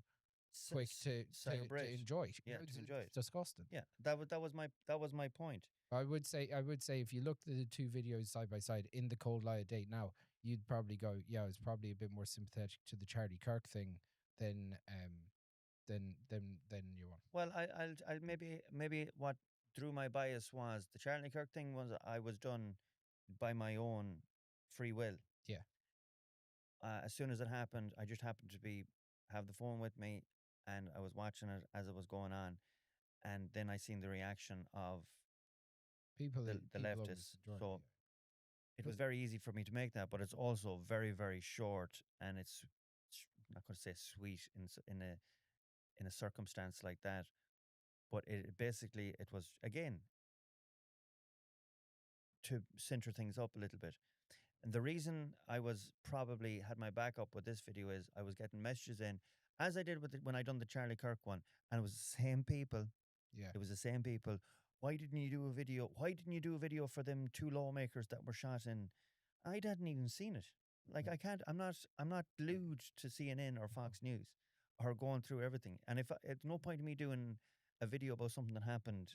quick to celebrate. enjoy it. Yeah, to enjoy it. It's disgusting. Yeah, that was my point. I would say if you look at the two videos side by side in the cold light of day now, you'd probably go, yeah, it's probably a bit more sympathetic to the Charlie Kirk thing than than you want. Well, I'll maybe what drew my bias was the Charlie Kirk thing was I was done by my own free will. Yeah. As soon as it happened, I just happened to have the phone with me, and I was watching it as it was going on, and then I seen the reaction of the People always leftists. enjoy it, So yeah. it was very easy for me to make that, but it's also very very short, and it's I'm not going to say sweet in a circumstance like that, but it basically it was again to center things up a little bit. And the reason I was probably had my back up with this video is I was getting messages in, as I did when I done the Charlie Kirk one, and it was the same people. Yeah. It was the same people. Why didn't you do a video? Why didn't you do a video for them two lawmakers that were shot in? I hadn't even seen it. Like Yeah. I can't. I'm not glued to CNN or Fox News, or going through everything. And if it's no point in me doing a video about something that happened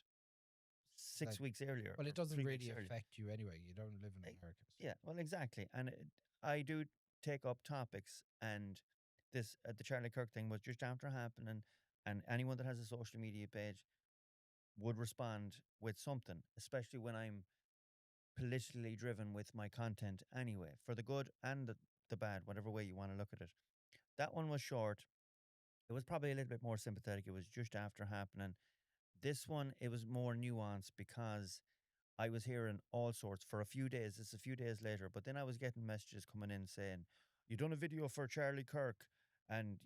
six Like, weeks earlier. Well, or it doesn't 3 weeks really earlier. affect you anyway. You don't live in Eh, America. Yeah, well, exactly. And I do take up topics, and this the Charlie Kirk thing was just after happening, and anyone that has a social media page, would respond with something, especially when I'm politically driven with my content anyway, for the good and the bad, whatever way you want to look at it. That one was short. It was probably a little bit more sympathetic. It was just after happening. This one, it was more nuanced because I was hearing all sorts for a few days. It's a few days later, but then I was getting messages coming in saying, "You done a video for Charlie Kirk, and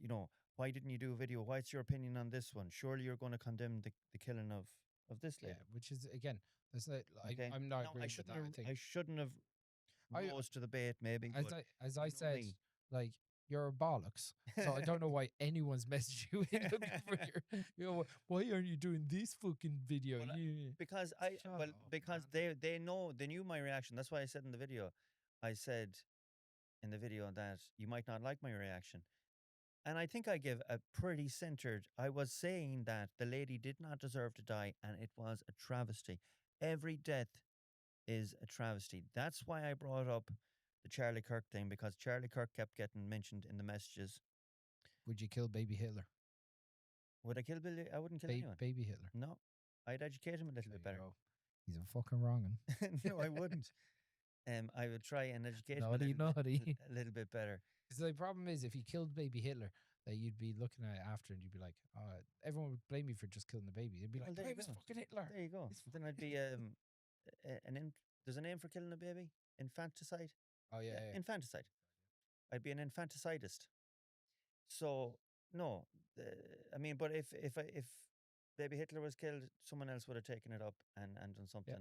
why didn't you do a video? What's your opinion on this one? Surely you're going to condemn the killing of this Yeah, lady." which is again, that's not, Okay, I'm not no, agreeing with that. I think I shouldn't have I rose to the bait, maybe, but as I you know said, me. like you're a bollocks. So I don't know why anyone's messaging you in looking for your, why aren't you doing this fucking video? Well, You because shut well, up, because man. they knew my reaction. That's why I said in the video, I said in the video that you might not like my reaction. And I think I give a pretty centered. I was saying that the lady did not deserve to die, and it was a travesty. Every death is a travesty. That's why I brought up the Charlie Kirk thing, because Charlie Kirk kept getting mentioned in the messages. Would you kill baby Hitler? Would I kill Billy? I wouldn't kill anyone. Baby Hitler. No, I'd educate him a little There bit you better. go. He's a fucking wrongin'. No, I wouldn't. I would try and educate him Naughty, naughty. a little bit better. Because the problem is, if you killed baby Hitler, that you'd be looking at it after and you'd be like, oh, everyone would blame you for just killing the baby. They'd be like, Well, there but you it was go. fucking Hitler. There you go. It's Then I'd be there's a name for killing a baby? Infanticide? Oh, yeah, Yeah, yeah. infanticide. I'd be an infanticidist. So no, I mean, but if baby Hitler was killed, someone else would have taken it up and done something.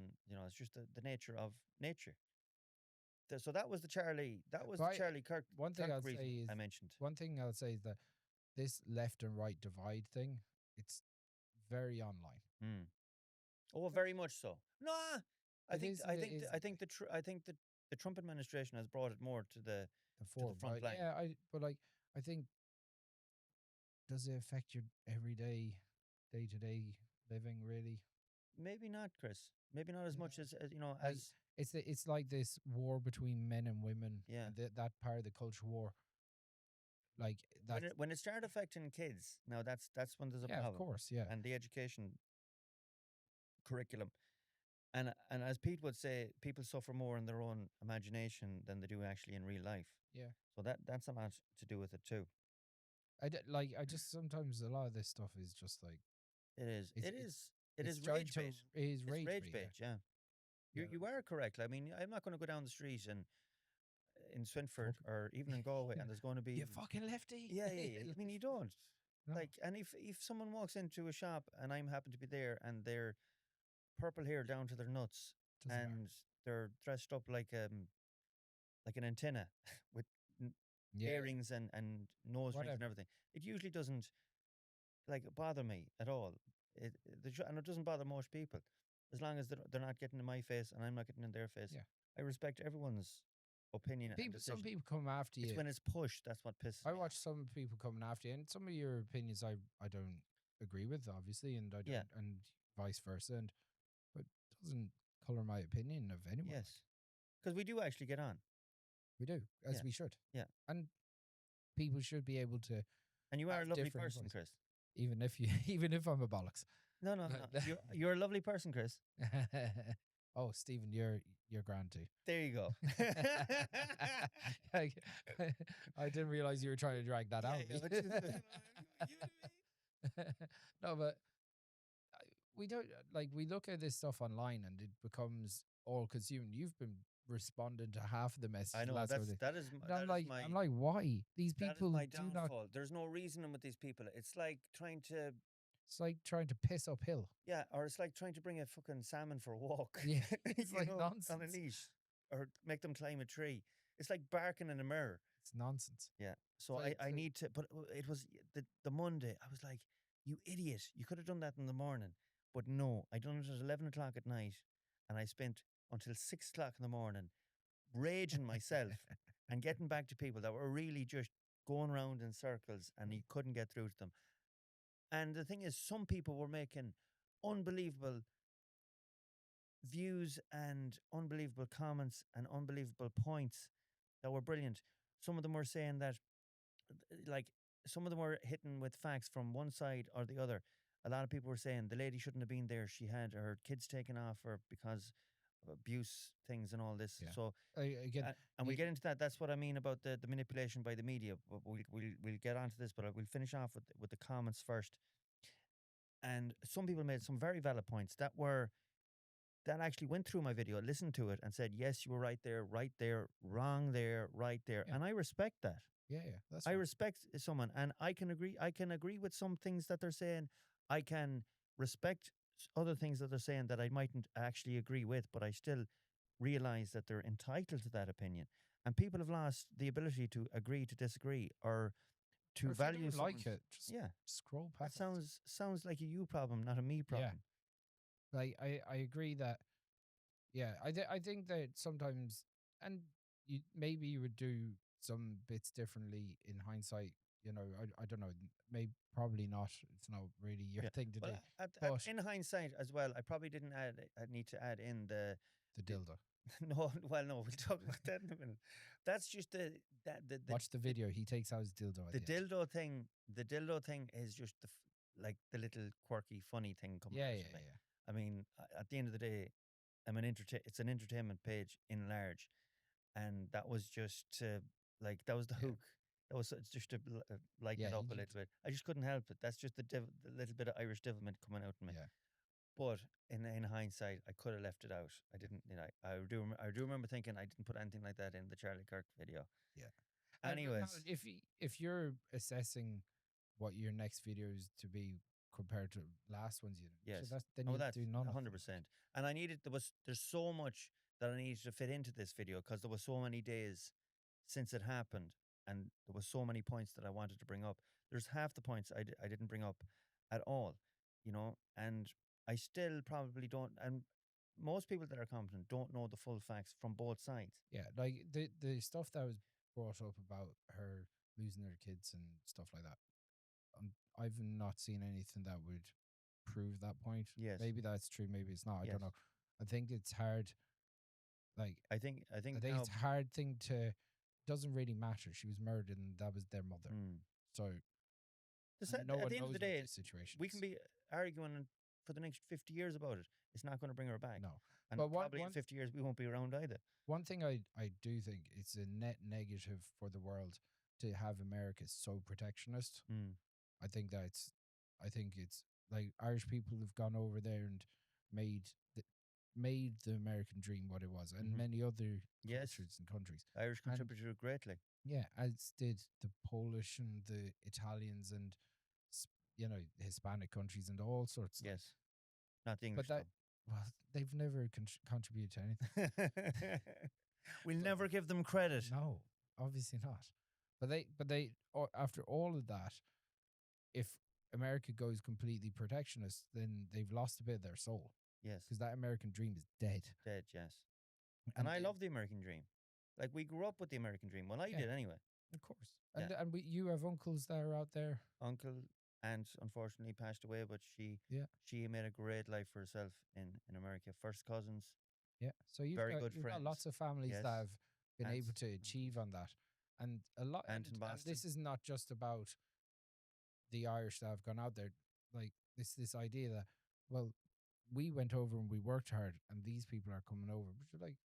It's just the nature of nature. So that was the Charlie. That was the Charlie Kirk. One thing Kirk I'll reason say is, I mentioned. one thing I'll say is that this left and right divide thing, it's very online. Mm. Oh, very much so. No, I It think is I and it think isn't, I think I think the Trump administration has brought it more to the the to the form, front right? line. Yeah, but like, I think, does it affect your everyday, day to day living really? Maybe not, Chris. Maybe not as No. much as Like, it's like this war between men and women, yeah. and that part of the culture war. Like that, When it started affecting kids, now that's when there's a yeah, of problem. course, yeah, And the education curriculum. And as Pete would say, people suffer more in their own imagination than they do actually in real life. yeah. So that's a lot to do with it too. I just sometimes a lot of this stuff is just like It is. it's It it's is. It it's is trying rage to bait. is It's rage rage bait, bait. Yeah. yeah, You are correct. I mean, I'm not going to go down the street and in Swinford Fuck. or even in Galway, and there's going to You be fucking lefty. yeah. I mean, you don't No, like, and if someone walks into a shop and I'm happen to be there and they're purple hair down to their nuts doesn't matter. and they're dressed up like an antenna with n- Yeah, earrings and nose rings and whatever. everything, it usually doesn't like bother me at all. And it doesn't bother most people as long as they're not getting in my face and I'm not getting in their face. Yeah. I respect everyone's opinion and Some decision. people come after It's you. when it's pushed that's what pisses I me watch off. some people coming after you, and some of your opinions I don't agree with, obviously, and I Yeah. don't, and vice versa, and but it doesn't color my opinion of anyone. Yes, because we do actually get on. We do, as Yeah. we should. Yeah. And people should be able to And you are a have lovely different person, voice. Chris. even if you even if I'm a bollocks. No, you're a lovely person, Chris. Oh, Stephen, you're grand too. There you go. I, I didn't realize you were trying to drag that out. Yeah, but you know No, but we don't like we look at this stuff online and it becomes all consuming. You've been responding to half of the messages. I know last that's couple of days. that is And I'm like, why? These that is people my do not. downfall. There's no reasoning with these people. It's like trying to It's like trying to piss uphill. or it's like trying to bring a fucking salmon for a walk. Yeah, it's you like know, nonsense. on a leash, or make them climb a tree. It's like barking in a mirror. It's nonsense. Yeah. So It's like- I need to, but it was the Monday. I was like, you idiot! You could have done that in the morning, but no, I done it at 11 o'clock at night, and I spent until 6 o'clock in the morning raging myself and getting back to people that were really just going around in circles, and you couldn't get through to them. And the thing is, some people were making unbelievable views and unbelievable comments and unbelievable points that were brilliant. Some of them were saying that, like, some of them were hitting with facts from one side or the other. a lot of people were saying the lady shouldn't have been there. She had her kids taken off her because of abuse things and all this. Yeah. So, Again, and we'll you- get into that. That's what I mean about the manipulation by the media. But we'll get onto this, but we'll finish off with the comments first. And some people made some very valid points that actually went through my video, listened to it, and said, "Yes, you were right there, wrong there, right there," Yeah. and I respect that. yeah, that's I fine. respect someone, and I can agree. I can agree with some things that they're saying. I can respect other things that they're saying that I mightn't actually agree with, but I still realize that they're entitled to that opinion. And people have lost the ability to agree to disagree or to Or if you value don't like someone's. it, just Yeah, scroll that past. sounds like a you problem, not a me Yeah. problem. Like I agree that. Yeah, I think that sometimes, and maybe you would do some bits differently in hindsight. You know, I don't know. Maybe probably not. It's not really your Yeah. thing to Well, do. But in hindsight as well, I probably didn't add. I need to add in the the dildo. no. Well, no, we'll talk about that in a minute. That's just the Watch the video. He takes out his dildo at the the end. dildo thing. The dildo thing is just like the little quirky, funny thing coming Yeah, out yeah, of me. yeah. I mean, at the end of the day, it's an entertainment page in large, and that was just like that was the Yeah. hook. That was it's just to lighten Yeah, it up he a just, little bit. I just couldn't help it. That's just the little bit of Irish devilment coming out in me. yeah, But in hindsight, I could have left it out. I didn't. You know, I do remember thinking I didn't put anything like that in the Charlie Kirk video. yeah. Now, Anyways, if you're assessing what your next video is to be compared to last ones, so yes. then Oh, you that's do none of them. 100%. And I needed there's so much that I needed to fit into this video because there was so many days since it happened, and there was so many points that I wanted to bring up. There's half the points I didn't bring up at all, and I still probably don't. And most people that are competent don't know the full facts from both sides. Yeah, like the stuff that was brought up about her losing her kids and stuff like that. I've not seen anything that would prove that point. Yes. Maybe that's true. Maybe it's not. I Yes. don't know. I think it's hard. Like I think it's a hard thing to. Doesn't really matter. She was murdered, and that was their mother. So and no at one the end knows of the what day, the situation we is. can be arguing for the next 50 years about it. It's not going to bring her back. No, And but probably in 50 years, we won't be around either. one thing I do think it's a net negative for the world to have America so protectionist. I think it's like Irish people have gone over there and made the American dream what it was, and many other Yes. cultures and countries. Irish contributed greatly. Yeah, as did the Polish and the Italians and Hispanic countries and all sorts. Yes. Not the English, but that well, they've never contributed to anything. though. We'll never give them credit. No, obviously not. But they after all of that, if America goes completely protectionist, then they've lost a bit of their soul. Yes. Because that American dream is dead. Dead, yes. And I love the American dream. Like, we grew up with the American dream. Well, I did anyway. Of course. And you have uncles that are out there. Uncle, aunt, unfortunately passed away, but she made a great life for herself in America. First cousins. Yeah. So you've got lots of families that have been able to achieve on that. And a lot and this is not just about the Irish that have gone out there. Like this idea that, well, we went over and we worked hard and these people are coming over. But you're like,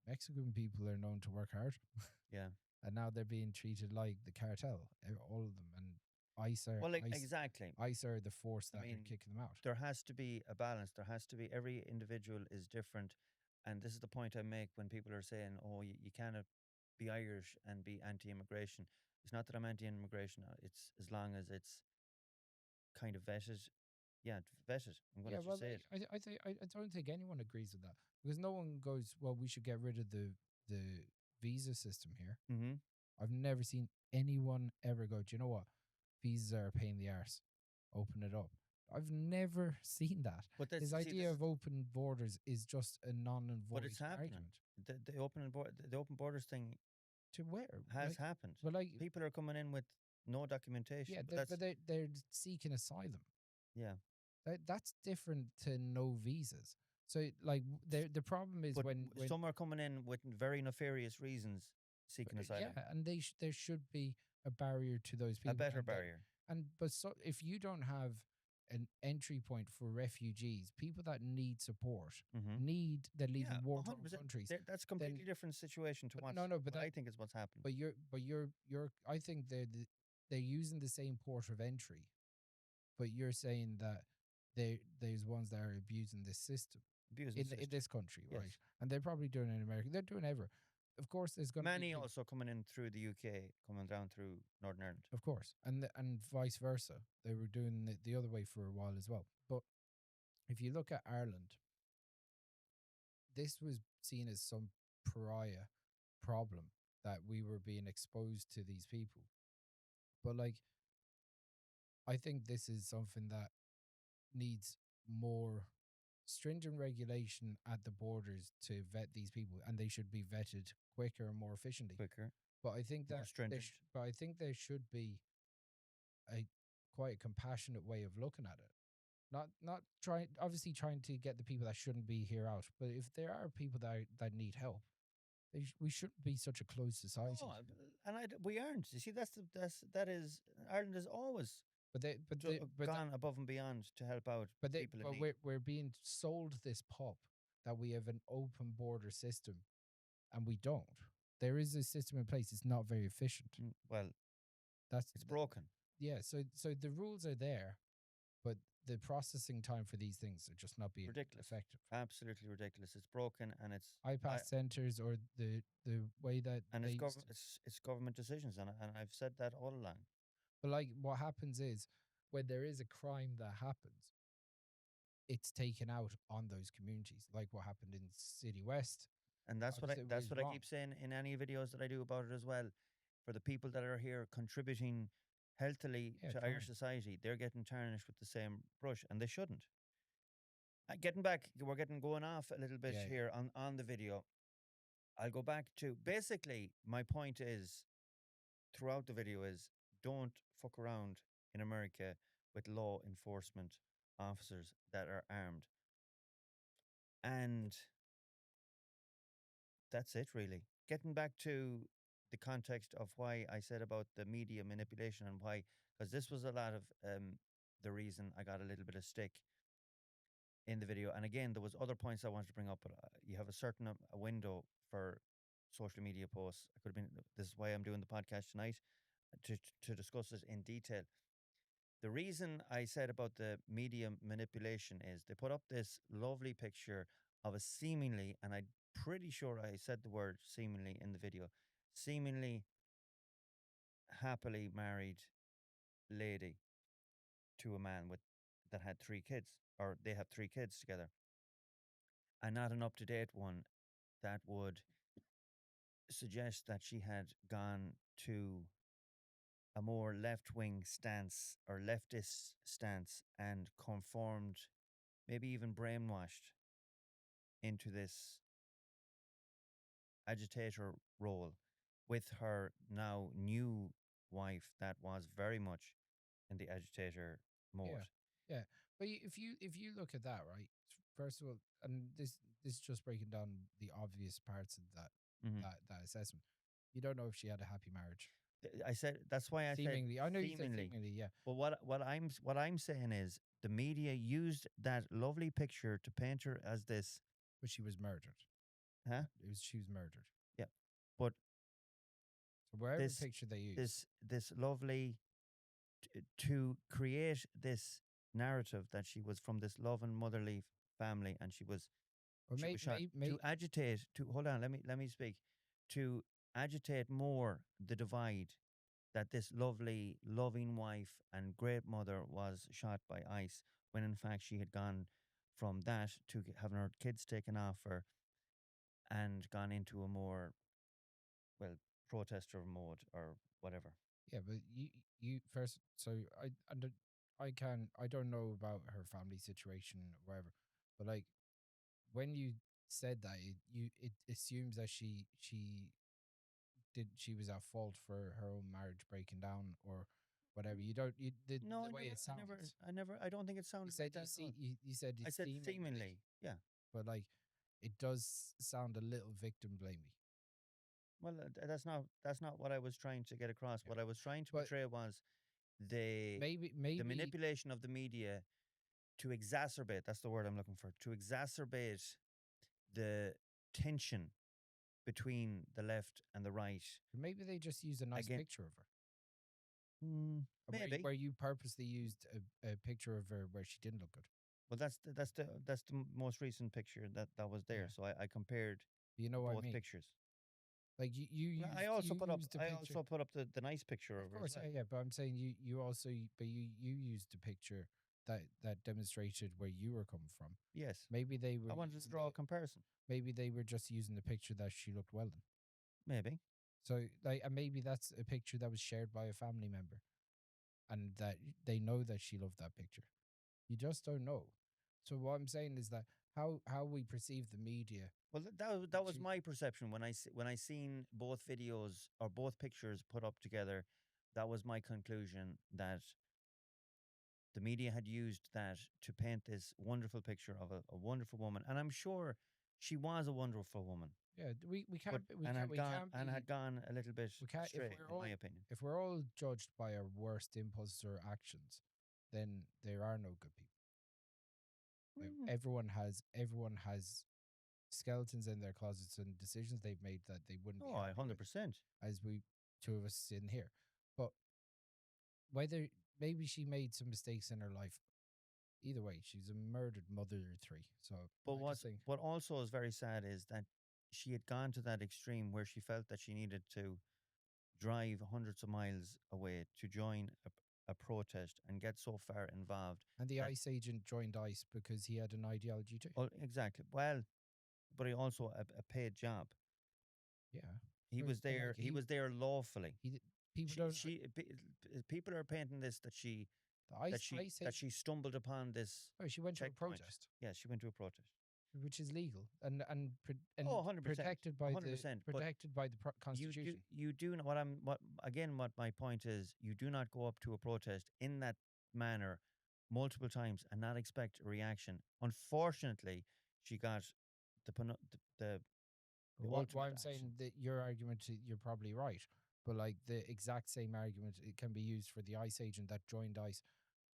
Mexican people are known to work hard. Yeah. And now they're being treated like the cartel, all of them. And ICE are, exactly. ICE are the force that are kicking them out. There has to be a balance. There has to be, every individual is different. And this is the point I make when people are saying, oh, you cannot be Irish and be anti-immigration. It's not that I'm anti-immigration. It's as long as it's kind of vetted. Yeah, vetted. I'm going to just say it. I don't think anyone agrees with that, because no one goes, well, we should get rid of the visa system here. Mm-hmm. I've never seen anyone ever go, do you know what? Visas are a pain in the arse. Open it up. I've never seen that. But this idea of open borders is just a non-and-void But it's happening. argument. The open borders thing to where has happened. But like, people are coming in with no documentation. Yeah, but they're seeking asylum. Yeah, that's different to no visas. So like the problem is when some are coming in with very nefarious reasons seeking asylum. Yeah, and there should be a barrier to those people. A better barrier. But if you don't have an entry point for refugees, people that need support, Mm-hmm. that live Yeah, in war torn 100%. countries. That's a Then, completely different situation to but what, no, no, but what that, I think is what's happened. you're. I think they're using the same port of entry, but you're saying that there's ones that are abusing this system Abusing in system. this country, Yes. right? And they're probably doing it in America. They're doing it everywhere. Of course, there's going to be Many also coming in through the UK, coming down through Northern Ireland. of course, and vice versa. They were doing it the other way for a while as well. But if you look at Ireland, this was seen as some pariah problem that we were being exposed to these people. But like, I think this is something that needs more stringent regulation at the borders to vet these people, and they should be vetted quicker and more efficiently. Quicker, But I think more that stringent. but I think there should be a quite a compassionate way of looking at it. Not trying obviously trying to get the people that shouldn't be here out, but if there are people that need help, we shouldn't be such a closed society. No, and we aren't. You see, that is Ireland has always But they but gone above and beyond to help out people in but need. we're being sold this pop that we have an open border system, and we don't. There is a system in place. It's not very efficient. Well, That's it's broken. yeah. So the rules are there, but the processing time for these things are just not being Ridiculous. effective. Absolutely ridiculous. It's broken, and it's iPass centers or the way that and they it's used government. It's government decisions, and I've said that all along. but like what happens is when there is a crime that happens, it's taken out on those communities, like what happened in City West. And that's what Obviously, it that's was what I wrong. keep saying in any videos that I do about it as well. For the people that are here contributing healthily Yeah, to Irish trying. society, they're getting tarnished with the same brush, and they shouldn't. Getting back, we're getting going off a little bit Yeah, here on the video. I'll go back to basically my point is throughout the video is don't fuck around in America with law enforcement officers that are armed. And that's it, really. Getting back to the context of why I said about the media manipulation and why, because this was a lot of the reason I got a little bit of stick in the video. And again, there was other points I wanted to bring up, but you have a certain a window for social media posts. I could have been. This is why I'm doing the podcast tonight to discuss it in detail. The reason I said about the media manipulation is they put up this lovely picture of a seemingly, and I'm pretty sure I said the word seemingly in the video, seemingly happily married lady to a man with that had 3 kids, or they have 3 kids together, and not an up to date one that would suggest that she had gone to a more left wing stance or leftist stance and conformed, maybe even brainwashed into this agitator role with her now new wife that was very much in the agitator mode. yeah, yeah. But if you look at that, right, first of all, and this is just breaking down the obvious parts of Mhm. that assessment. You don't know if she had a happy marriage. I said that's why I said Seemingly, I know you said seemingly. seemingly, yeah, But what I'm saying is the media used that lovely picture to paint her as this, but she was murdered. huh? She was murdered. Yeah. But So wherever this picture they use, this lovely to create this narrative that she was from this loving motherly family and or she was shot to agitate to hold on let me speak to agitate more the divide that this lovely loving wife and great mother was shot by ICE when in fact she had gone from that to having her kids taken off her and gone into a more well protester mode or whatever. yeah, but you first. So I don't know about her family situation or whatever, but like when you said that, it assumes that she was at fault for her own marriage breaking down or whatever. You don't No, the way it sounds. I don't think it You sounded said like that at all. you said I it's said seemingly, yeah. but like it does sound a little victim blamey. Well, that's not what I was trying to get across. Yeah. What I was trying to But portray was the maybe the manipulation of the media to exacerbate, that's the word I'm looking for, to exacerbate the tension between the left and the right. Maybe they just used a nice Again, picture of her. maybe. Where you purposely used a picture of her where she didn't look good. Well, that's the most recent picture that was there. Yeah. So I compared You know what I both mean? pictures. Like I also you put up used a I picture. also put up the nice picture Of of her as course, well. yeah. But I'm saying you also but you used a picture that demonstrated where you were coming from. Yes. Maybe they were I wanted to using draw a comparison. maybe they were just using the picture that she looked well in. Maybe. So like, and maybe that's a picture that was shared by a family member, and that they know that she loved that picture. You just don't know. So what I'm saying is that how we perceive the media. Well, that was She- my perception when I seen both videos or both pictures put up together. That was my conclusion that the media had used that to paint this wonderful picture of a wonderful woman, and I'm sure she was a wonderful woman, Yeah, we but can't we and can't had we gone can't and be had gone a little bit we can't astray, in my opinion. if we're all judged by our worst impulses or actions, then there are no good people. Like, Mm. everyone has skeletons in their closets and decisions they've made that they wouldn't be Oh, happy with, 100%. as we two of us sitting here. But whether maybe she made some mistakes in her life, either way, she's a murdered mother of three. So But I just think, what also is very sad is that she had gone to that extreme where she felt that she needed to drive hundreds of miles away to join a protest and get so far involved. and the that- ICE agent joined ICE because he had an ideology too. Well, exactly. Well, but he also a paid job. Yeah, He was but there. like He was there lawfully. he people don't. People are painting this that The ICE agent, she stumbled upon this oh, she went to a checkpoint. protest, Yeah, she went to a protest. which is legal and Oh, 100%. protected by 100%. But the you Constitution. do know what my point is, you do not go up to a protest in that manner multiple times and not expect a reaction. Unfortunately, she got the pano- the What ultimate I'm action. saying, that your argument, you're probably right, but like the exact same argument, it can be used for the ICE agent that joined ICE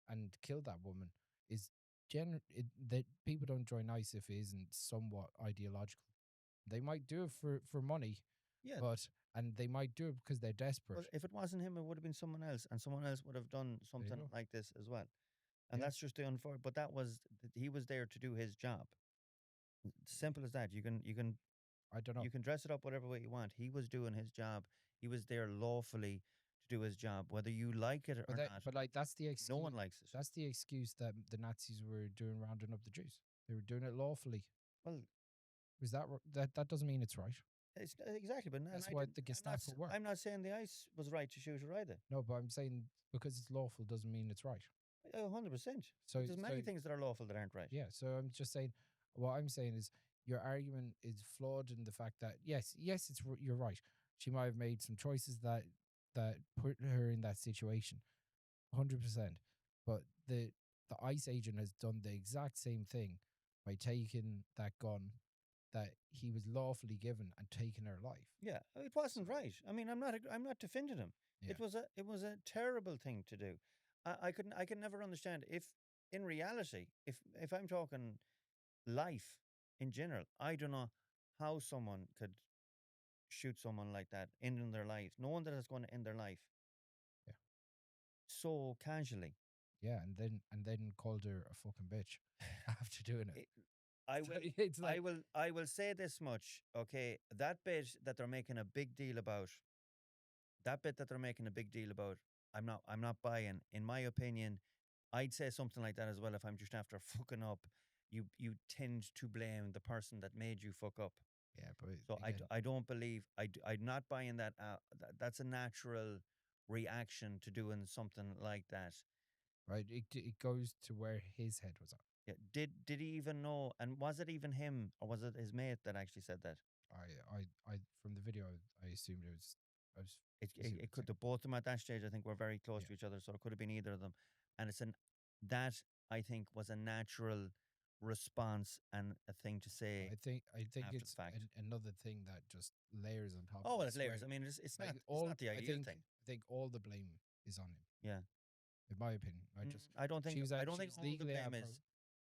and killed that woman. Is that people don't join ICE if it isn't somewhat ideological. They might do it for money, Yeah. but and they might do it because they're desperate. Well, if it wasn't him, it would have been someone else, and someone else would have done you something go. like this as well. And Yeah. that's just the unfortunate. But he was there to do his job. Simple as that. I don't know. You can dress it up whatever way you want. He was doing his job. He was there lawfully to do his job, whether you like it or not. But like that's the excuse. No one likes it. That's the excuse that the Nazis were doing rounding up the Jews. They were doing it lawfully. Well, Was that doesn't mean it's right. it's exactly. But That's why the Gestapo worked. I'm not saying the ICE was right to shoot her either. No, but I'm saying because it's lawful doesn't mean it's right. 100%. So There's many things that are lawful that aren't right. Yeah, so I'm just saying, what I'm saying is your argument is flawed in the fact that yes, you're right. She might have made some choices that put her in that situation, 100%. But the ICE agent has done the exact same thing by taking that gun that he was lawfully given and taking her life. Yeah, it wasn't right. I mean, I'm not defending him. Yeah. It was a terrible thing to do. I can never understand if in reality, if I'm talking life in general, I don't know how someone could shoot someone like that, ending their life, knowing that it's going to end their life. Yeah. So casually. Yeah, and then called her a fucking bitch after doing it. I So will. it's like, I will say this much. Okay, that bit that they're making a big deal about. That bit that they're making a big deal about. I'm not buying. In my opinion, I'd say something like that as well. If I'm just after fucking up, you tend to blame the person that made you fuck up. yeah, but So again, I don't believe I'm not buying that. That's a natural reaction to doing something like that. right, it goes to where his head was at. Yeah. Did he even know? And was it even him, or was it his mate that actually said that? I from the video, I assumed it was. I was. It could. The both of them at that stage, I think, were very close Yeah. to each other, so it could have been either of them. And that I think was a natural response and a thing to say. I think after it's the fact. another thing that just layers on top. Oh, of well, this, it's layers. where, I mean, it's like, not the ideal thing. I think all the blame is on him. Yeah. In my opinion, I don't think she was I don't think all the legally blame appro- is.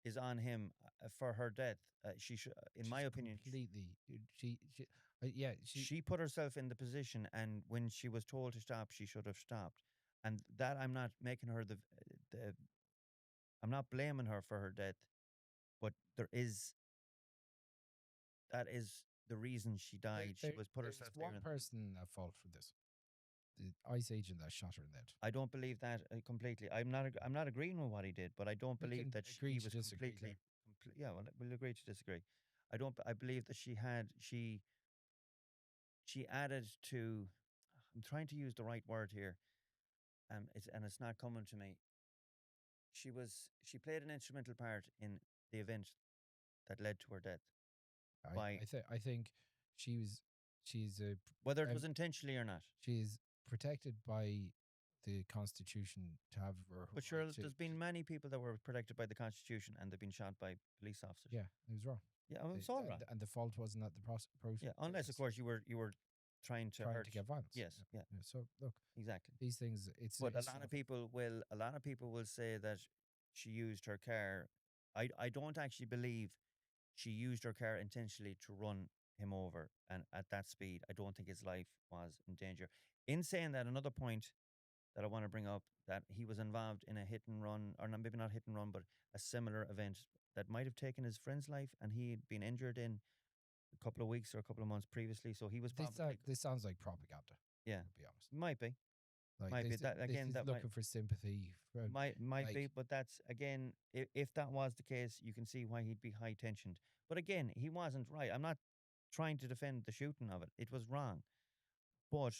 is on him for her death. She should, in my She's opinion, completely. She yeah. she put herself in the position, and when she was told to stop, she should have stopped. And that I'm not making her the I'm not blaming her for her death, but that is the reason she died. She was put There's herself there. one person at fault for this. The ICE agent that shot her in the head. I don't believe that completely. I'm not agreeing with what he did, but I don't We believe can that agree he to was disagree completely. Yeah, well, we'll agree to disagree. I don't. I believe that she added to. I'm trying to use the right word here, it's not coming to me. She played an instrumental part in the event that led to her death by I think she was she's a whether it um, was intentionally or not. she is protected by the Constitution to have her But right sure, to, there's been many people that were protected by the Constitution and they've been shot by police officers. yeah, it was wrong. Yeah, well, it's all wrong. And the fault wasn't at the Yeah, unless of protest, course you were trying to trying hurt. to get violence. Yes, yeah, Yeah. So look, exactly. these things. But It's not, a lot of people will say that she used her car. I don't actually believe she used her car intentionally to run him over and at that speed. I don't think his life was in danger. In saying that, another point that I want to bring up that he was involved in a hit and run, or not, maybe not hit and run, but a similar event that might have taken his friend's life, and he had been injured in a couple of weeks or a couple of months previously. So he was probably this sounds like propaganda. yeah, To be honest, might be. like Might be that this again. is That might looking for sympathy. From, might be, like but that's again. If that was the case, you can see why he'd be high tensioned. But again, he wasn't right. I'm not trying to defend the shooting of it. It was wrong, but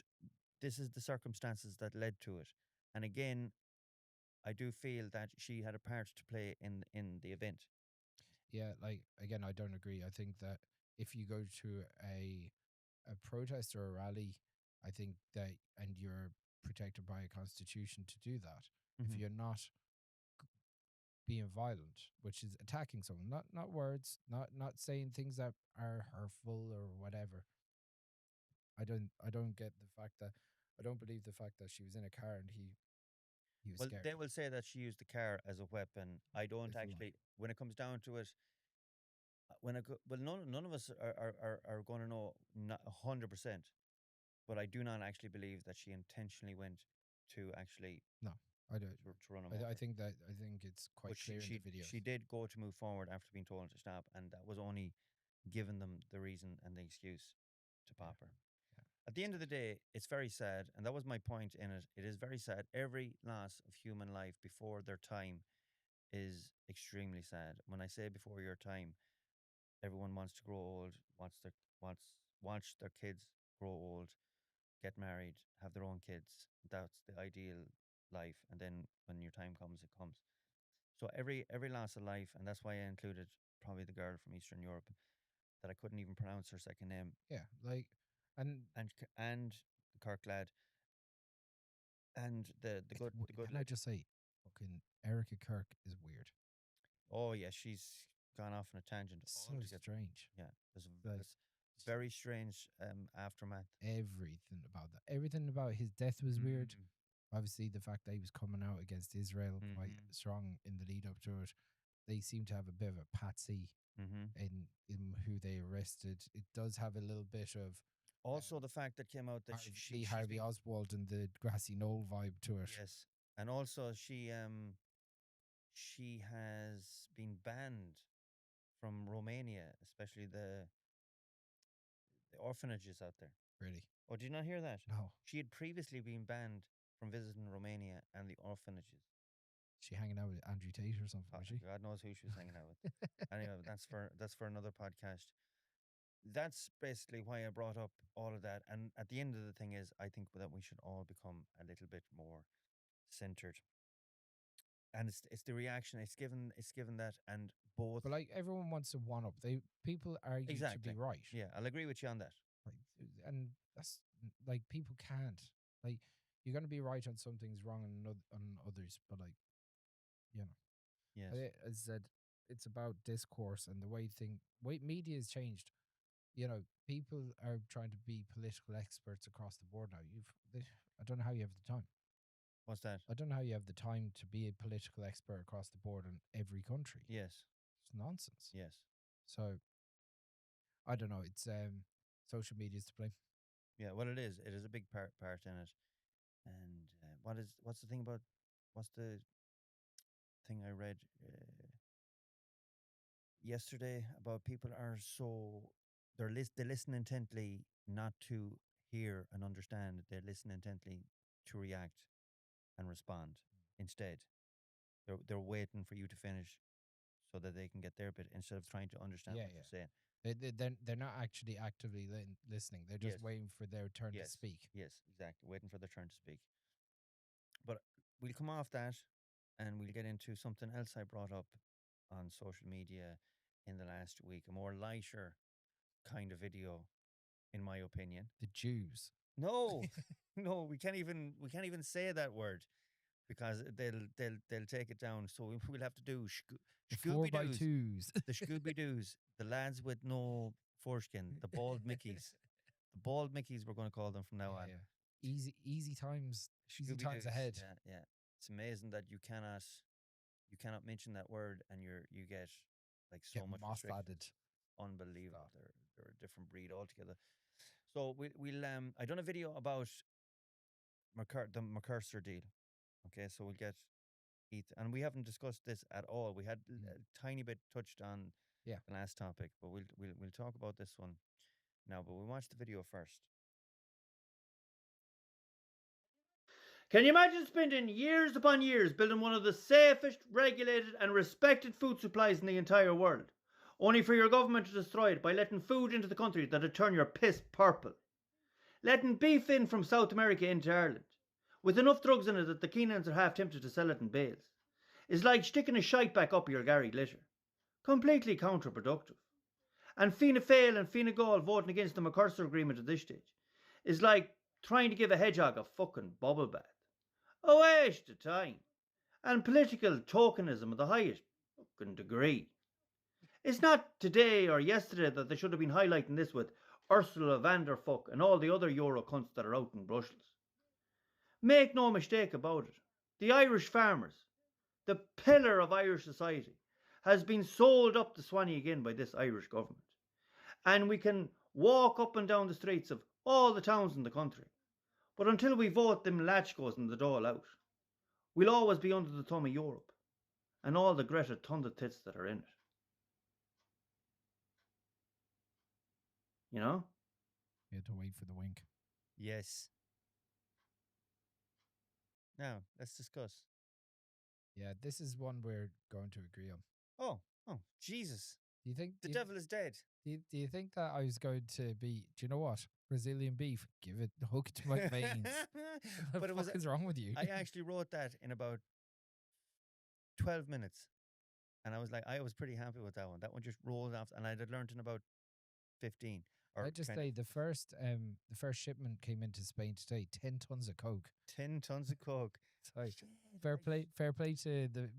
this is the circumstances that led to it. And again, I do feel that she had a part to play in the event. yeah, like again, I don't agree. I think that if you go to a protest or a rally, I think that and you're protected by a constitution to do that. If Hmm. you're not being violent, which is attacking someone, not words, not saying things that are hurtful or whatever. I don't get the fact that I don't believe the fact that she was in a car and he was Well, scared. they will say that she used the car as a weapon. I don't It's a lie. actually. When it comes down to it, well, none of us are going to know 100%. But I do not actually believe that she intentionally went to actually No, I don't. to run him over. I think it's But quite clear in the videos. she did go to move forward after being told to stop, and that was only giving them the reason and the excuse to Yeah, pop her. yeah. At the end of the day, it's very sad, and that was my point in it. It is very sad. Every loss of human life before their time is extremely sad. When I say before your time, everyone wants to grow old, wants their kids grow old, get married, have their own kids. That's the ideal life. And then when your time comes, it comes. So every loss of life, and that's why I included probably the girl from Eastern Europe that I couldn't even pronounce her second name, Yeah, like and and the Kirk lad, and the good can I lady. just say, fucking Erica Kirk is weird. Oh yeah, she's gone off on a tangent It's so altogether. strange. Yeah, Like there's very strange aftermath. everything about his death was weird. Mm, Obviously, the fact that he was coming out against Israel quite mm-hmm, strong in the lead up to it. They seem to have a bit of a patsy mm-hmm. in who they arrested. It does have a little bit of Also, the fact that came out that Lee she's Harvey been Oswald and the grassy knoll vibe to it. yes, and also she has been banned from Romania, especially the orphanages out there. Really? Oh, did you not hear that? No. She had previously been banned from visiting Romania and the orphanages. She hanging out with Andrew Tate or something, was she? God knows who she was hanging out with. Anyway, that's for another podcast. That's basically why I brought up all of that. And at the end of the thing is, I think that we should all become a little bit more centered. And it's the reaction. It's given that, and both But like everyone wants to one up. People argue to be exactly. right. Yeah, I'll agree with you on that. Like, and that's like people can't. Like you're gonna be right on some things, wrong on others. But like you know, Yes. as I said, it's about discourse and the way media has changed. You know, people are trying to be political experts across the board now. I don't know how you have the time. What's that? I don't know how you have the time to be a political expert across the board in every country. Yes. It's nonsense. Yes. So I don't know. It's social media's to blame. Yeah. Well, it is. It is a big part in it. And what's the thing about? What's the thing I read yesterday about people are so they listen intently not to hear and understand. They listen intently to react and respond instead. They're waiting for you to finish so that they can get their bit instead of trying to understand Yeah, what you're yeah. saying. They're not actually actively listening. They're Yes. just waiting for their turn to Yes. speak. Yes, exactly. Waiting for their turn to speak. But we'll come off that and we'll get into something else I brought up on social media in the last week, a more lighter kind of video, in my opinion. The Jews. No, no, we can't even say that word because they'll take it down. So we'll have to do The four Scooby by Doos, twos. the Scooby Doos, the lads with no foreskin, the bald Mickeys, the bald Mickeys. We're going to call them from now Yeah, on. yeah. Easy times. Easy Scooby times Doos. ahead. Yeah, yeah. It's amazing that you cannot mention that word and you get like so Get much moss restriction. added. Unbelievable. God. They're a different breed altogether. So we'll I done a video about the Mercursor deal. Okay, so we'll get Heath, and we haven't discussed this at all. We had Mm. a tiny bit touched on Yeah. the last topic, but we'll talk about this one now. But we'll watch the video first. Can you imagine spending years upon years building one of the safest, regulated, and respected food supplies in the entire world, only for your government to destroy it by letting food into the country that'd turn your piss purple? Letting beef in from South America into Ireland, with enough drugs in it that the Keenans are half tempted to sell it in bales, is like sticking a shite back up your Gary Glitter. Completely counterproductive. And Fianna Fáil and Fianna Gael voting against the Mercosur agreement at this stage is like trying to give a hedgehog a fucking bubble bath. A waste of time. And political tokenism of the highest fucking degree. It's not today or yesterday that they should have been highlighting this with Ursula van der Fuck and all the other Euro cunts that are out in Brussels. Make no mistake about it, the Irish farmers, the pillar of Irish society, has been sold up the Swanee again by this Irish government. And we can walk up and down the streets of all the towns in the country. But until we vote them latchkos and the dole out, we'll always be under the thumb of Europe and all the Greta Thunberg tits that are in it. You know? You had to wait for the wink. Yes. Now, let's discuss. Yeah, this is one we're going to agree on. Oh, Jesus. Do you think The devil is dead. do you think that I was going to be? Do you know what? Brazilian beef. Give it hook to my veins. What But the it was, fuck is wrong with you? I actually wrote that in about 12 minutes. And I was pretty happy with that one. That one just rolled off, and I'd learned in about 15 or I just 20, say the first shipment came into Spain today. 10 tons of coke. 10 tons of coke. Sorry. Shit, Fair play to the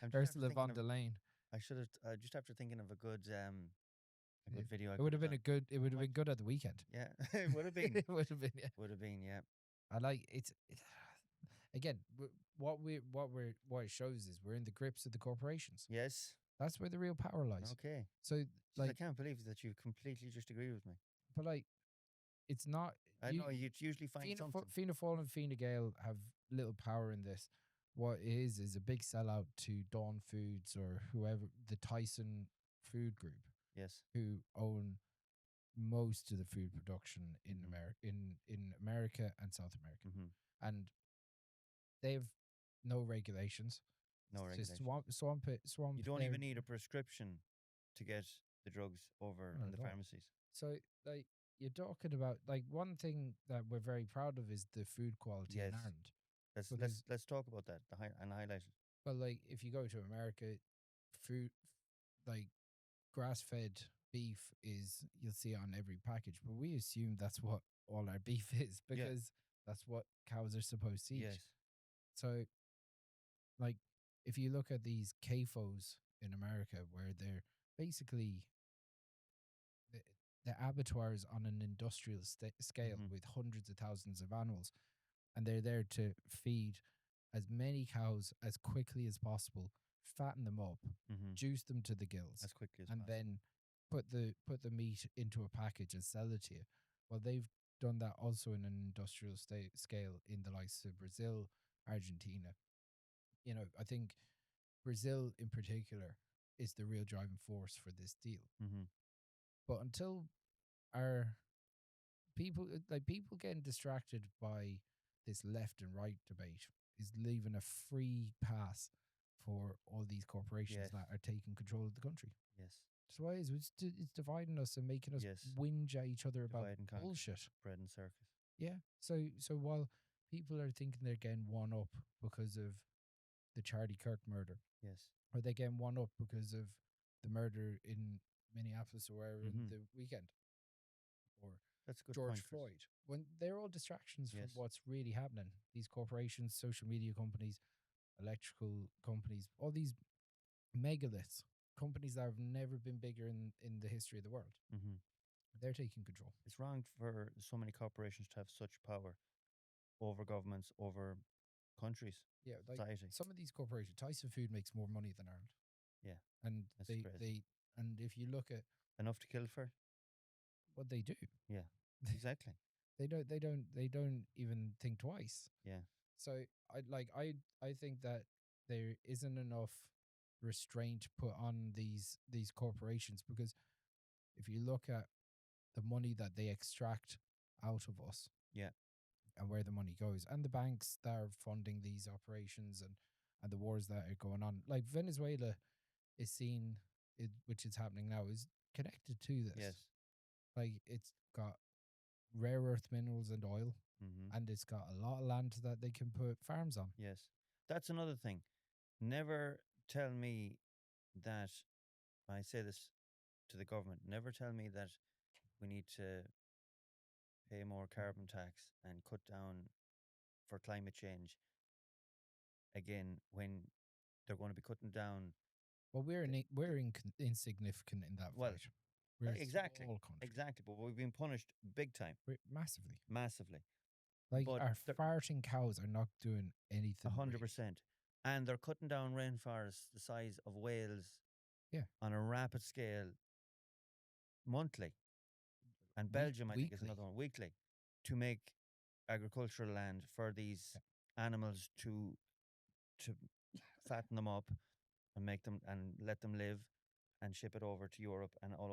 I'm just Ursula after von thinking der Leyen. I should have just after thinking of a good video. It would have been done. a good. It would have been good at the weekend. Yeah, it would have been. It would have been. Yeah. Would have been. Yeah. I like it. Again, what it shows is we're in the grips of the corporations. Yes. That's where the real power lies. Okay. So Jeez, I like, can't believe that you completely just agree with me. but like, it's not. I know you usually find something. Fianna Fáil and Fianna Gael have little power in this. What it is a big sellout to Dawn Foods or whoever, the Tyson Food Group, Yes. who own most of the food production in Mhm. in America and South America, Mm-hmm. and they have no regulations. No It's regulation. just swamp. You don't their- even need a prescription to get the drugs over Not in the at all. pharmacies. So like you're talking about like one thing that we're very proud of is the food quality Yes. in Ireland. Let's Because- let's talk about that and highlight it. But like if you go to America, food like grass fed beef is you'll see it on every package. But we assume that's what all our beef is Yeah. because that's what cows are supposed to eat. Yes. So like if you look at these CAFOs in America where they're basically the, the abattoirs on an industrial scale Mhm. with hundreds of thousands of animals, and they're there to feed as many cows as quickly as possible, fatten them up, Mm-hmm. juice them to the gills, As quickly as and possible. then put the meat into a package and sell it to you. Well, they've done that also in an industrial scale in the likes of Brazil, Argentina. I think Brazil in particular is the real driving force for this deal. Mm-hmm. But until our people getting distracted by this left and right debate is leaving a free pass for all these corporations Yes. that are taking control of the country. Yes. That's why it's dividing us and making us Yes. whinge at each other about Divide and conquer. bullshit. Bread and circus. Yeah. So while people are thinking they're getting one up because of the Charlie Kirk murder, Yes. or they getting one up because of the murder in Minneapolis or wherever in the weekend, or That's a good George point, Chris. Floyd, when they're all distractions from Yes. what's really happening. These corporations, social media companies, electrical companies, all these megaliths, companies that have never been bigger in the history of the world, Mm-hmm. they're taking control. It's wrong for so many corporations to have such power over governments, over countries, Yeah, like society. some of these corporations, Tyson Food makes more money than Ireland. Yeah, and that's they crazy. they and if you look at Enough to kill for? what they do, Yeah, exactly. they don't even think twice. Yeah. So I think that there isn't enough restraint put on these corporations, because if you look at the money that they extract out of us, Yeah. and where the money goes, and the banks that are funding these operations, and the wars that are going on, like Venezuela is seen, which is happening now, is connected to this. Yes. Like, it's got rare earth minerals and oil, Mm-hmm. and it's got a lot of land that they can put farms on. Yes. That's another thing. Never tell me that, I say this to the government, never tell me that we need to pay more carbon tax and cut down for climate change again when they're going to be cutting down. Well, we're insignificant in that Well, fight. We're exactly. a small country. Exactly. But we've been punished big time, Massively. massively. Like, But our they're farting cows are not doing anything. 100%. And they're cutting down rainforests the size of Wales, Yeah. on a rapid scale monthly. And Belgium, I think, is weekly. another one, weekly, to make agricultural land for these animals to fatten them up and make them and let them live and ship it over to Europe and all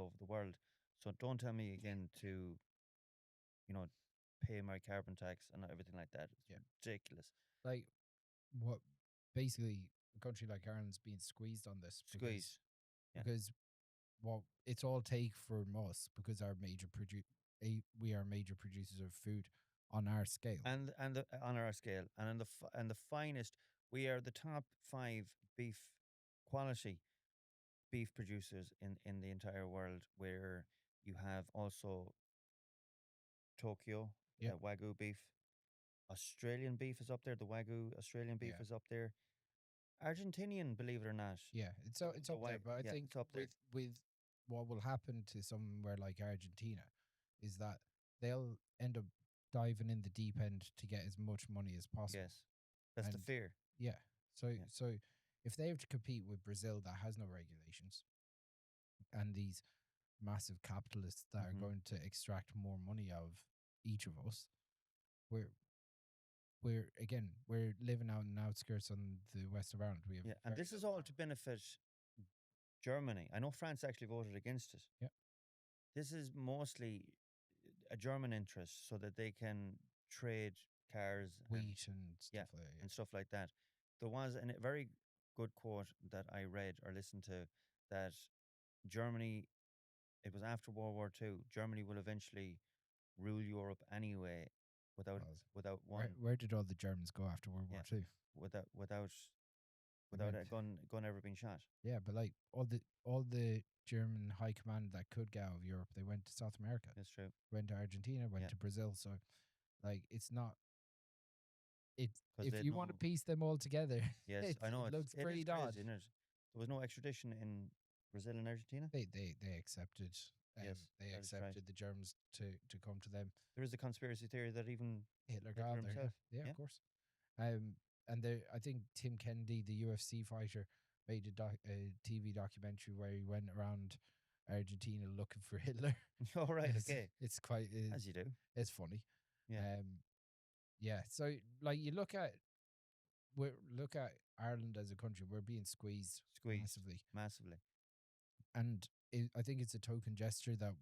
over the world. So don't tell me again to, pay my carbon tax and everything like that. It's Yeah. ridiculous. Like, what basically a country like Ireland's being squeezed on this Squeeze. Yeah. because what it's all take from us, because we are major producers of food on our scale. And on our scale, and the finest, we are the top 5 beef quality beef producers in the entire world. Where you have also Tokyo, Yeah. Wagyu beef. Australian beef is up there. The Wagyu Australian beef Yeah. is up there. Argentinian, believe it or not. Yeah, it's The- it's the up there, Wag- but I yeah, think it's up there. with what will happen to somewhere like Argentina is that they'll end up diving in the deep end to get as much money as possible. Yes, that's the And fear. Yeah. So Yeah. so if they have to compete with Brazil that has no regulations, and these massive capitalists that are Mhm. going to extract more money out of each of us, we're living out in the outskirts on the west of Ireland. We have Yeah, and this is all to benefit Germany. I know France actually voted against it. Yeah. This is mostly a German interest, so that they can trade cars wheat and stuff like that. and stuff like that. There was a very good quote that I read or listened to, that Germany, it was after World War II, Germany will eventually rule Europe anyway, without Well, without Where, one where did all the Germans go after World Yeah. War II? without They a went- gun ever being shot. Yeah, but like all the German high command that could get out of Europe, they went to South America, That's true. went to Argentina, went Yeah. to Brazil. So, like, it's not. It's 'Cause if they'd you want to know- piece them all together, Yes, I know it looks it pretty is odd. crazy, isn't it? There was no extradition in Brazil and Argentina. They accepted. Yes, they that is right. accepted the Germans to come to them. There is a conspiracy theory that even Hitler Hitler got out there. himself. Yeah, Yeah. of course. and I think Tim Kennedy, the UFC fighter, made a TV documentary where he went around Argentina looking for Hitler. All right, it's, okay, it's quite as you do. it's funny. Yeah, Yeah. So like you look at Ireland as a country, we're being squeezed squeezed massively, massively. and I think it's a token gesture that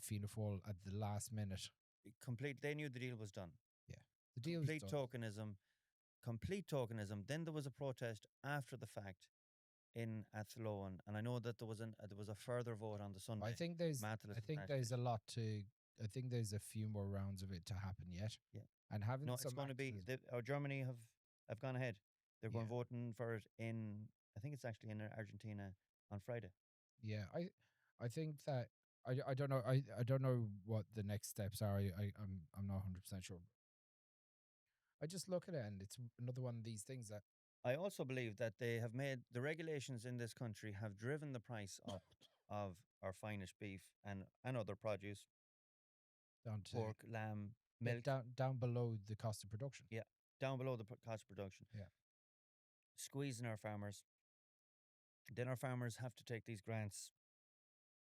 Fianna Fáil at the last minute. Complete. They knew the deal was done. Yeah, the deal was Complete done. tokenism. Complete tokenism. Then there was a protest after the fact in Athlone, and I know that there was a further vote on the Sunday. I think there's Matalis I was think there's national. a lot to. I think there's a few more rounds of it to happen yet. Yeah. And having No, it's some going to be. activism. Germany have gone ahead. They're Yeah. going voting for it in. I think it's actually in Argentina on Friday. Yeah, I think that I don't know I don't know what the next steps are. I'm not 100% sure. I just look at it and it's another one of these things that I also believe that they have made the regulations in this country have driven the price up of our finest beef and other produce, down to pork, lamb, milk. down below the cost of production. Yeah, down below the cost of production. Yeah. Squeezing our farmers. Then our farmers have to take these grants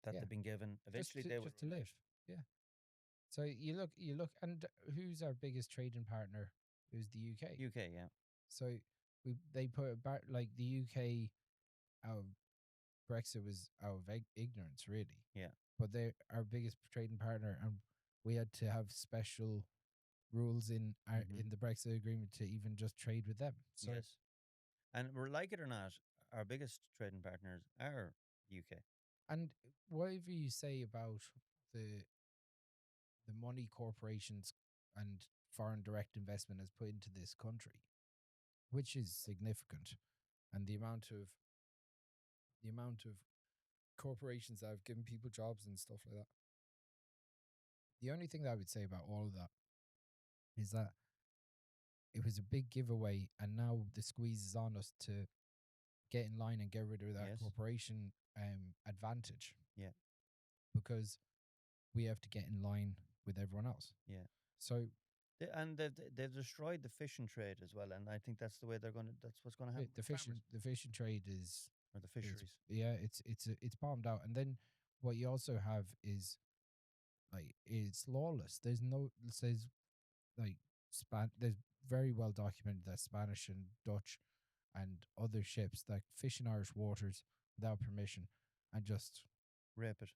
that Yeah. they've been given. Eventually, they will Just to run out. live. Yeah. So you look and who's our biggest trading partner? It was the UK. UK, yeah, So they put it back like the UK out of Brexit was out of ignorance really. yeah. But they're our biggest trading partner, and we had to have special rules in Mhm. in the Brexit agreement to even just trade with them. So Yes, and we're like it or not, our biggest trading partners are UK. and whatever you say about the the money corporations and foreign direct investment has put into this country, which is significant, and the amount of corporations that have given people jobs and stuff like that. The only thing that I would say about all of that is that it was a big giveaway, and now the squeeze is on us to get in line and get rid of that Yes. corporation advantage. Yeah. Because we have to get in line with everyone else. Yeah. So And they've destroyed the fishing trade as well, and I think that's the way they're going to. That's what's going to happen. the fishing trade or the is fisheries. yeah, it's bombed out. And then what you also have is like it's lawless. There's no says like there's very well documented that Spanish and Dutch and other ships that fish in Irish waters without permission and just Rape it.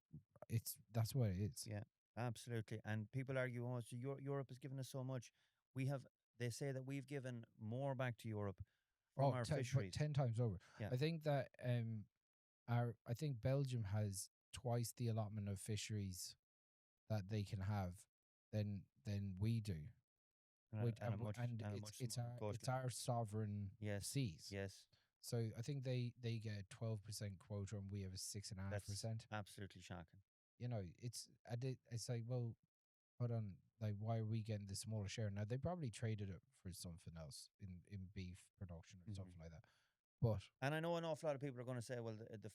that's what it is. Yeah, absolutely. And people argue, oh, so Europe has given us so much. We have. They say that we've given more back to Europe from our fisheries. 10 times over. Yeah. I think that I think Belgium has twice the allotment of fisheries that they can have than we do. It's our sovereign seas. Yes. So I think they get 12% quota and we have a 6.5%. That's absolutely shocking. You know, it's like, well, hold on, like why are we getting the smaller share? Now they probably traded it for something else in beef production or something like that. But and I know an awful lot of people are going to say, well,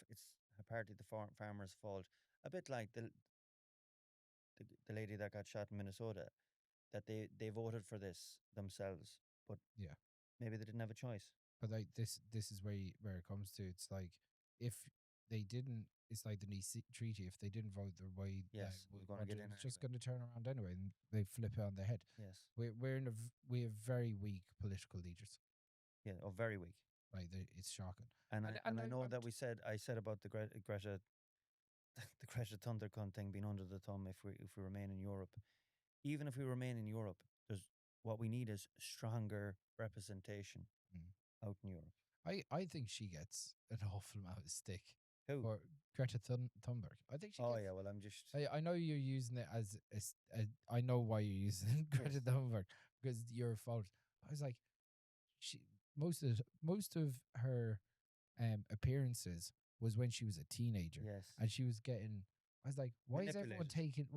it's partly the farmers' fault. A bit like the lady that got shot in Minnesota, that they voted for this themselves, but yeah, maybe they didn't have a choice. But like this is where it comes to. It's like if they didn't, it's like the Nice Treaty. If they didn't vote the way Yes, we we're going to get in. it's just going to turn around anyway, and they flip it on their head. Yes, we have very weak political leaders. Yeah, very weak. Like it's shocking. And I know that I said about the Greta the Greta Thunberg thing being under the thumb if we remain in Europe. Even if we remain in Europe, there's what we need is stronger representation out in Europe. I think she gets an awful amount of stick. Who? Or Greta Thunberg. I think she. Oh yeah, well I'm just. I know you're using it as I know why you're using Greta Thunberg because your fault. I was like, most of her appearances was when she was a teenager. Yes. And she was getting. I was like, why is everyone taking?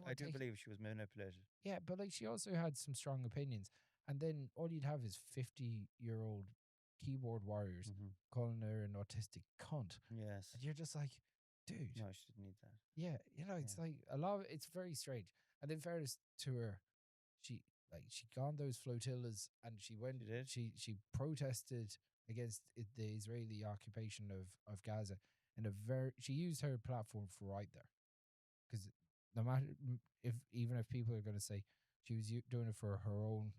I do believe she was manipulated. Yeah, but like she also had some strong opinions, and then all you'd have is 50-year-old keyboard warriors calling her an autistic cunt. Yes. And you're just like, dude. No, she didn't need that. Yeah, it's like a lot of it's very strange. And in fairness to her, she like she gone those flotillas and she went. She did. She protested against the Israeli occupation of Gaza in a very. She used her platform for right there because no matter if even if people are going to say she was doing it for her own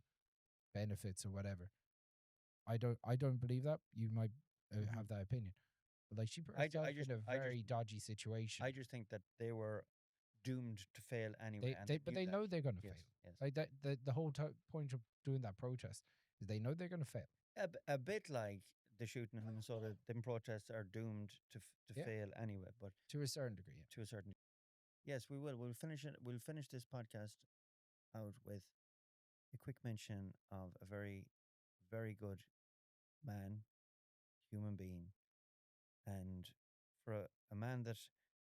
benefits or whatever, I don't believe that. You might Mhm. have that opinion, but like she put I, ju- herself in a I just, very dodgy situation. I just think that they were doomed to fail anyway, and They they but knew they that. know they're going to Yes, fail. yes. Like the whole point of doing that protest is they know they're going to fail. A bit like the shooting in Minnesota. Them protests are doomed to Yeah, fail anyway, but to a certain degree. Yeah. to a certain. Yes, we will. We'll finish it. We'll finish this podcast out with a quick mention of a very, very good man, human being, and for a man that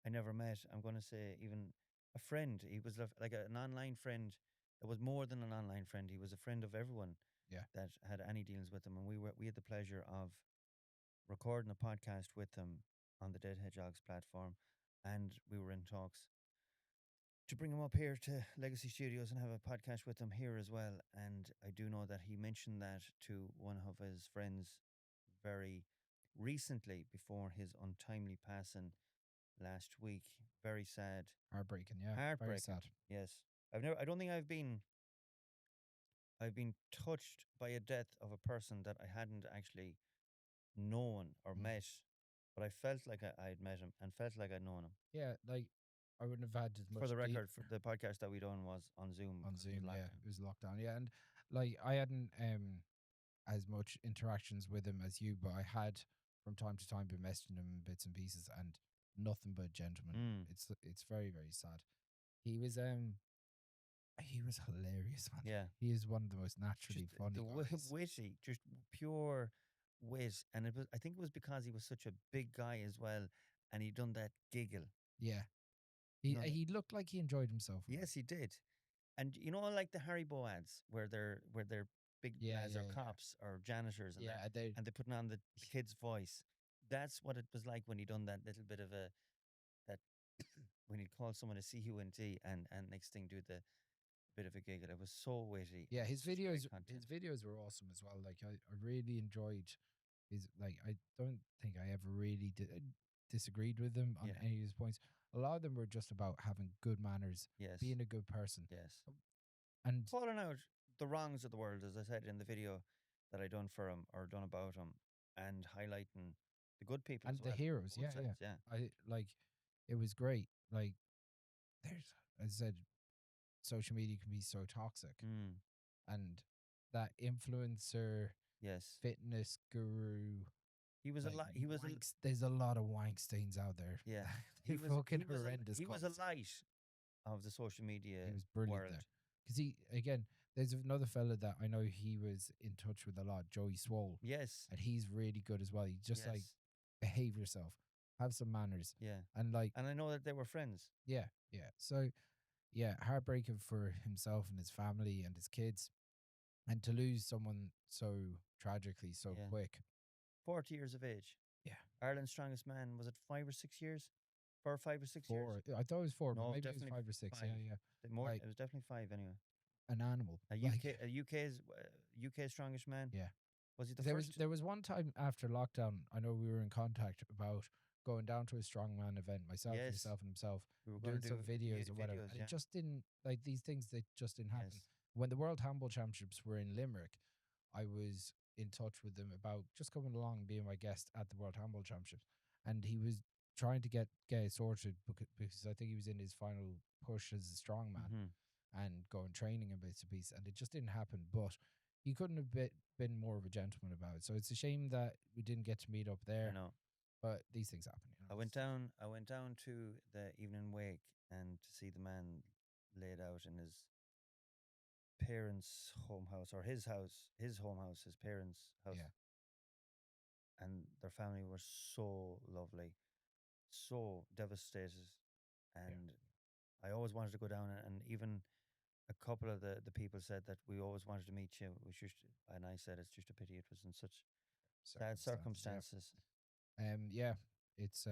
I never met, I'm going to say even a friend. He was like an online friend that was more than an online friend. He was a friend of everyone Yeah. that had any dealings with him, and we had the pleasure of recording a podcast with him on the Dead Hedgehogs platform, and we were in talks to bring him up here to Legacy Studios and have a podcast with him here as well. And I do know that he mentioned that to one of his friends very recently before his untimely passing last week. Very sad, Heartbreaking. Yeah. Very heartbreaking. sad. Yes, I don't think I've been touched by a death of a person that I hadn't actually known or Mm. met, but I felt like I'd met him and felt like I'd known him. Yeah. Like I wouldn't have had as For much the record, for the podcast that we done was on Zoom on because it was Zoom. Yeah, lockdown. it was lockdown. Yeah, and like I hadn't as much interactions with him as you, but I had from time to time been messaging him bits and pieces, and nothing but gentleman. Mm. It's very very sad. He was he was hilarious, man. Yeah, He is one of the most just naturally funny guys. witty, just pure wit, and it was. I think it was because he was such a big guy as well, and he done that giggle. Yeah, You know, he looked like he enjoyed himself. Right? yes, he did. And you know, like the Haribo ads where they're big Yeah, lads or yeah, cops or janitors and yeah. They and they're putting on the kid's voice. That's what it was like when he done that little bit of a that when he'd call someone a CUNT and next thing do the bit of a giggle. It was so witty. yeah, And such great his content. videos were awesome as well. Like I really enjoyed his like I don't think I ever really disagreed with him on Yeah. any of his points. A lot of them were just about having good manners, Yes. being a good person, Yes. and Calling out the wrongs of the world, as I said in the video that I done for him or done about him, and highlighting the good people as the well. heroes. Both Yeah, yeah. sides, yeah. I like it was great. Like there's as I said, social media can be so toxic, Mm. and that influencer Yes. fitness guru. He was a Like lot. He was a there's a lot of Weinsteins out there. yeah. They're fucking horrendous. He was a cunts. light of the social media He was brilliant world. there. Because he, again, there's another fella that I know he was in touch with a lot, Joey Swole, Yes. and he's really good as well. He just like Yes. behave yourself, have some manners, Yeah. and like And I know that they were friends. yeah, yeah. So yeah, heartbreaking for himself and his family and his kids, and to lose someone so tragically so Yeah. quick. 40 years of age. Yeah, Ireland's strongest man. Was it 5 or 6 years? 4 or 5 or 6 years? 4. I thought it was 4, but No, maybe it was definitely 5 or 6. five. Yeah, yeah. More. Like It was definitely five anyway. an animal. A Like UK, a UK's strongest man. yeah. Was he the There first? was one time after lockdown, I know we were in contact about going down to a strongman event, myself, Yes. yourself, and himself, We were and going doing to some do videos or whatever, videos. and Yeah. it just didn't like these things. They just didn't happen. Yes. When the World Handball Championships were in Limerick, I was in touch with them about just coming along and being my guest at the World Handball Championships, and he was trying to get it sorted because I think he was in his final push as a strongman Mm-hmm. and going training and bits and pieces, and it just didn't happen. But he couldn't have been more of a gentleman about it. So it's a shame that we didn't get to meet up I there. know. But these things happen. You know, I went down. I went down to the evening wake and to see the man laid out in his parents' home house or his home house, his parents' house, Yeah, and their family were so lovely, so devastated, yeah, and I always wanted to go down and even a couple of the people said that we always wanted to meet you. And I said it's just a pity it was in such sad circumstances. circumstances. Yeah, it's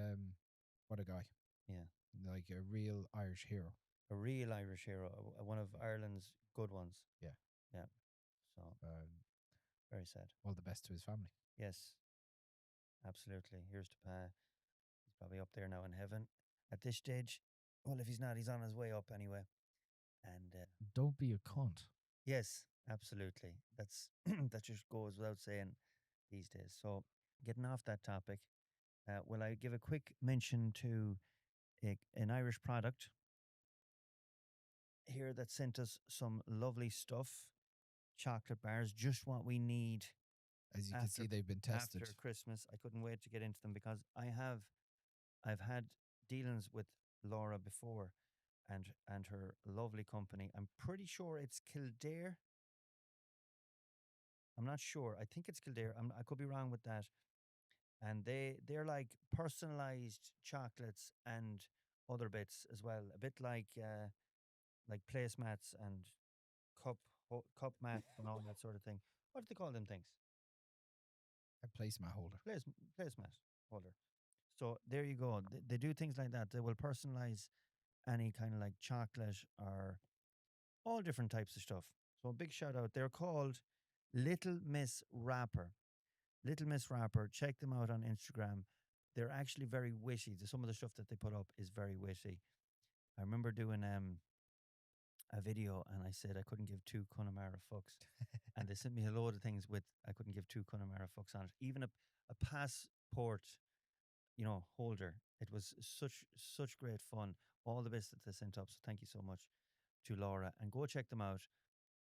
what a guy, Yeah, like a real Irish hero. a real Irish hero, one of Yeah. Ireland's good ones. Yeah, Yeah. So Um, very sad. all the best to his family. Yes, absolutely. Here's to Pa. He's probably up there now in heaven at this stage. Well, if he's not, he's on his way up anyway. And Don't be a cunt. yes, absolutely. That's that just goes without saying these days. So, getting off that topic, will I give a quick mention to an Irish product here that sent us some lovely stuff, chocolate bars, just what we need As you can after see, they've been tested. after Christmas. I couldn't wait to get into them because I've had dealings with Laura before and her lovely company. I'm pretty sure it's Kildare. I'm not sure. I think it's Kildare. I could be wrong with that. And they're like personalized chocolates and other bits as well. A bit like placemats and cup cup mats and all that sort of thing. What do they call them things? A placemat holder. Place placemat holder. So there you go. They do things like that. They will personalize any kind of like chocolate or all different types of stuff. So a big shout out. They're called Little Miss Rapper. Little Miss Rapper. Check them out on Instagram. They're actually very witty. Some of the stuff that they put up is very witty. I remember doing a video and I said I couldn't give two Connemara fucks. And they sent me a load of things with I couldn't give two Connemara fucks on it. Even a passport, holder. It was such great fun. All the best that they sent up. So thank you so much to Laura. And go check them out.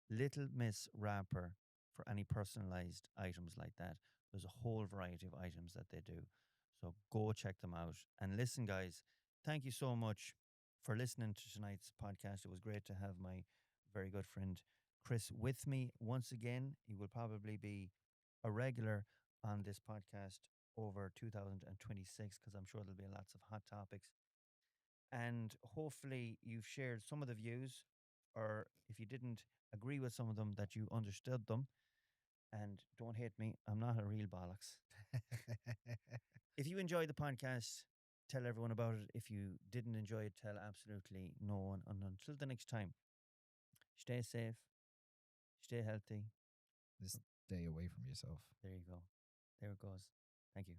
Little Miss Wrapper for any personalized items like that. There's a whole variety of items that they do. So go check them out. And listen, guys, thank you so much for listening to tonight's podcast. It was great to have my very good friend Chris with me once again. He will probably be a regular on this podcast over 2026 because I'm sure there'll be lots of hot topics. And hopefully, you've shared some of the views, or if you didn't agree with some of them, that you understood them. And don't hate me, I'm not a real bollocks. If you enjoyed the podcast, tell everyone about it. If you didn't enjoy it, tell absolutely no one. And until the next time, stay safe, stay healthy. Just stay away from yourself. There you go. There it goes. Thank you.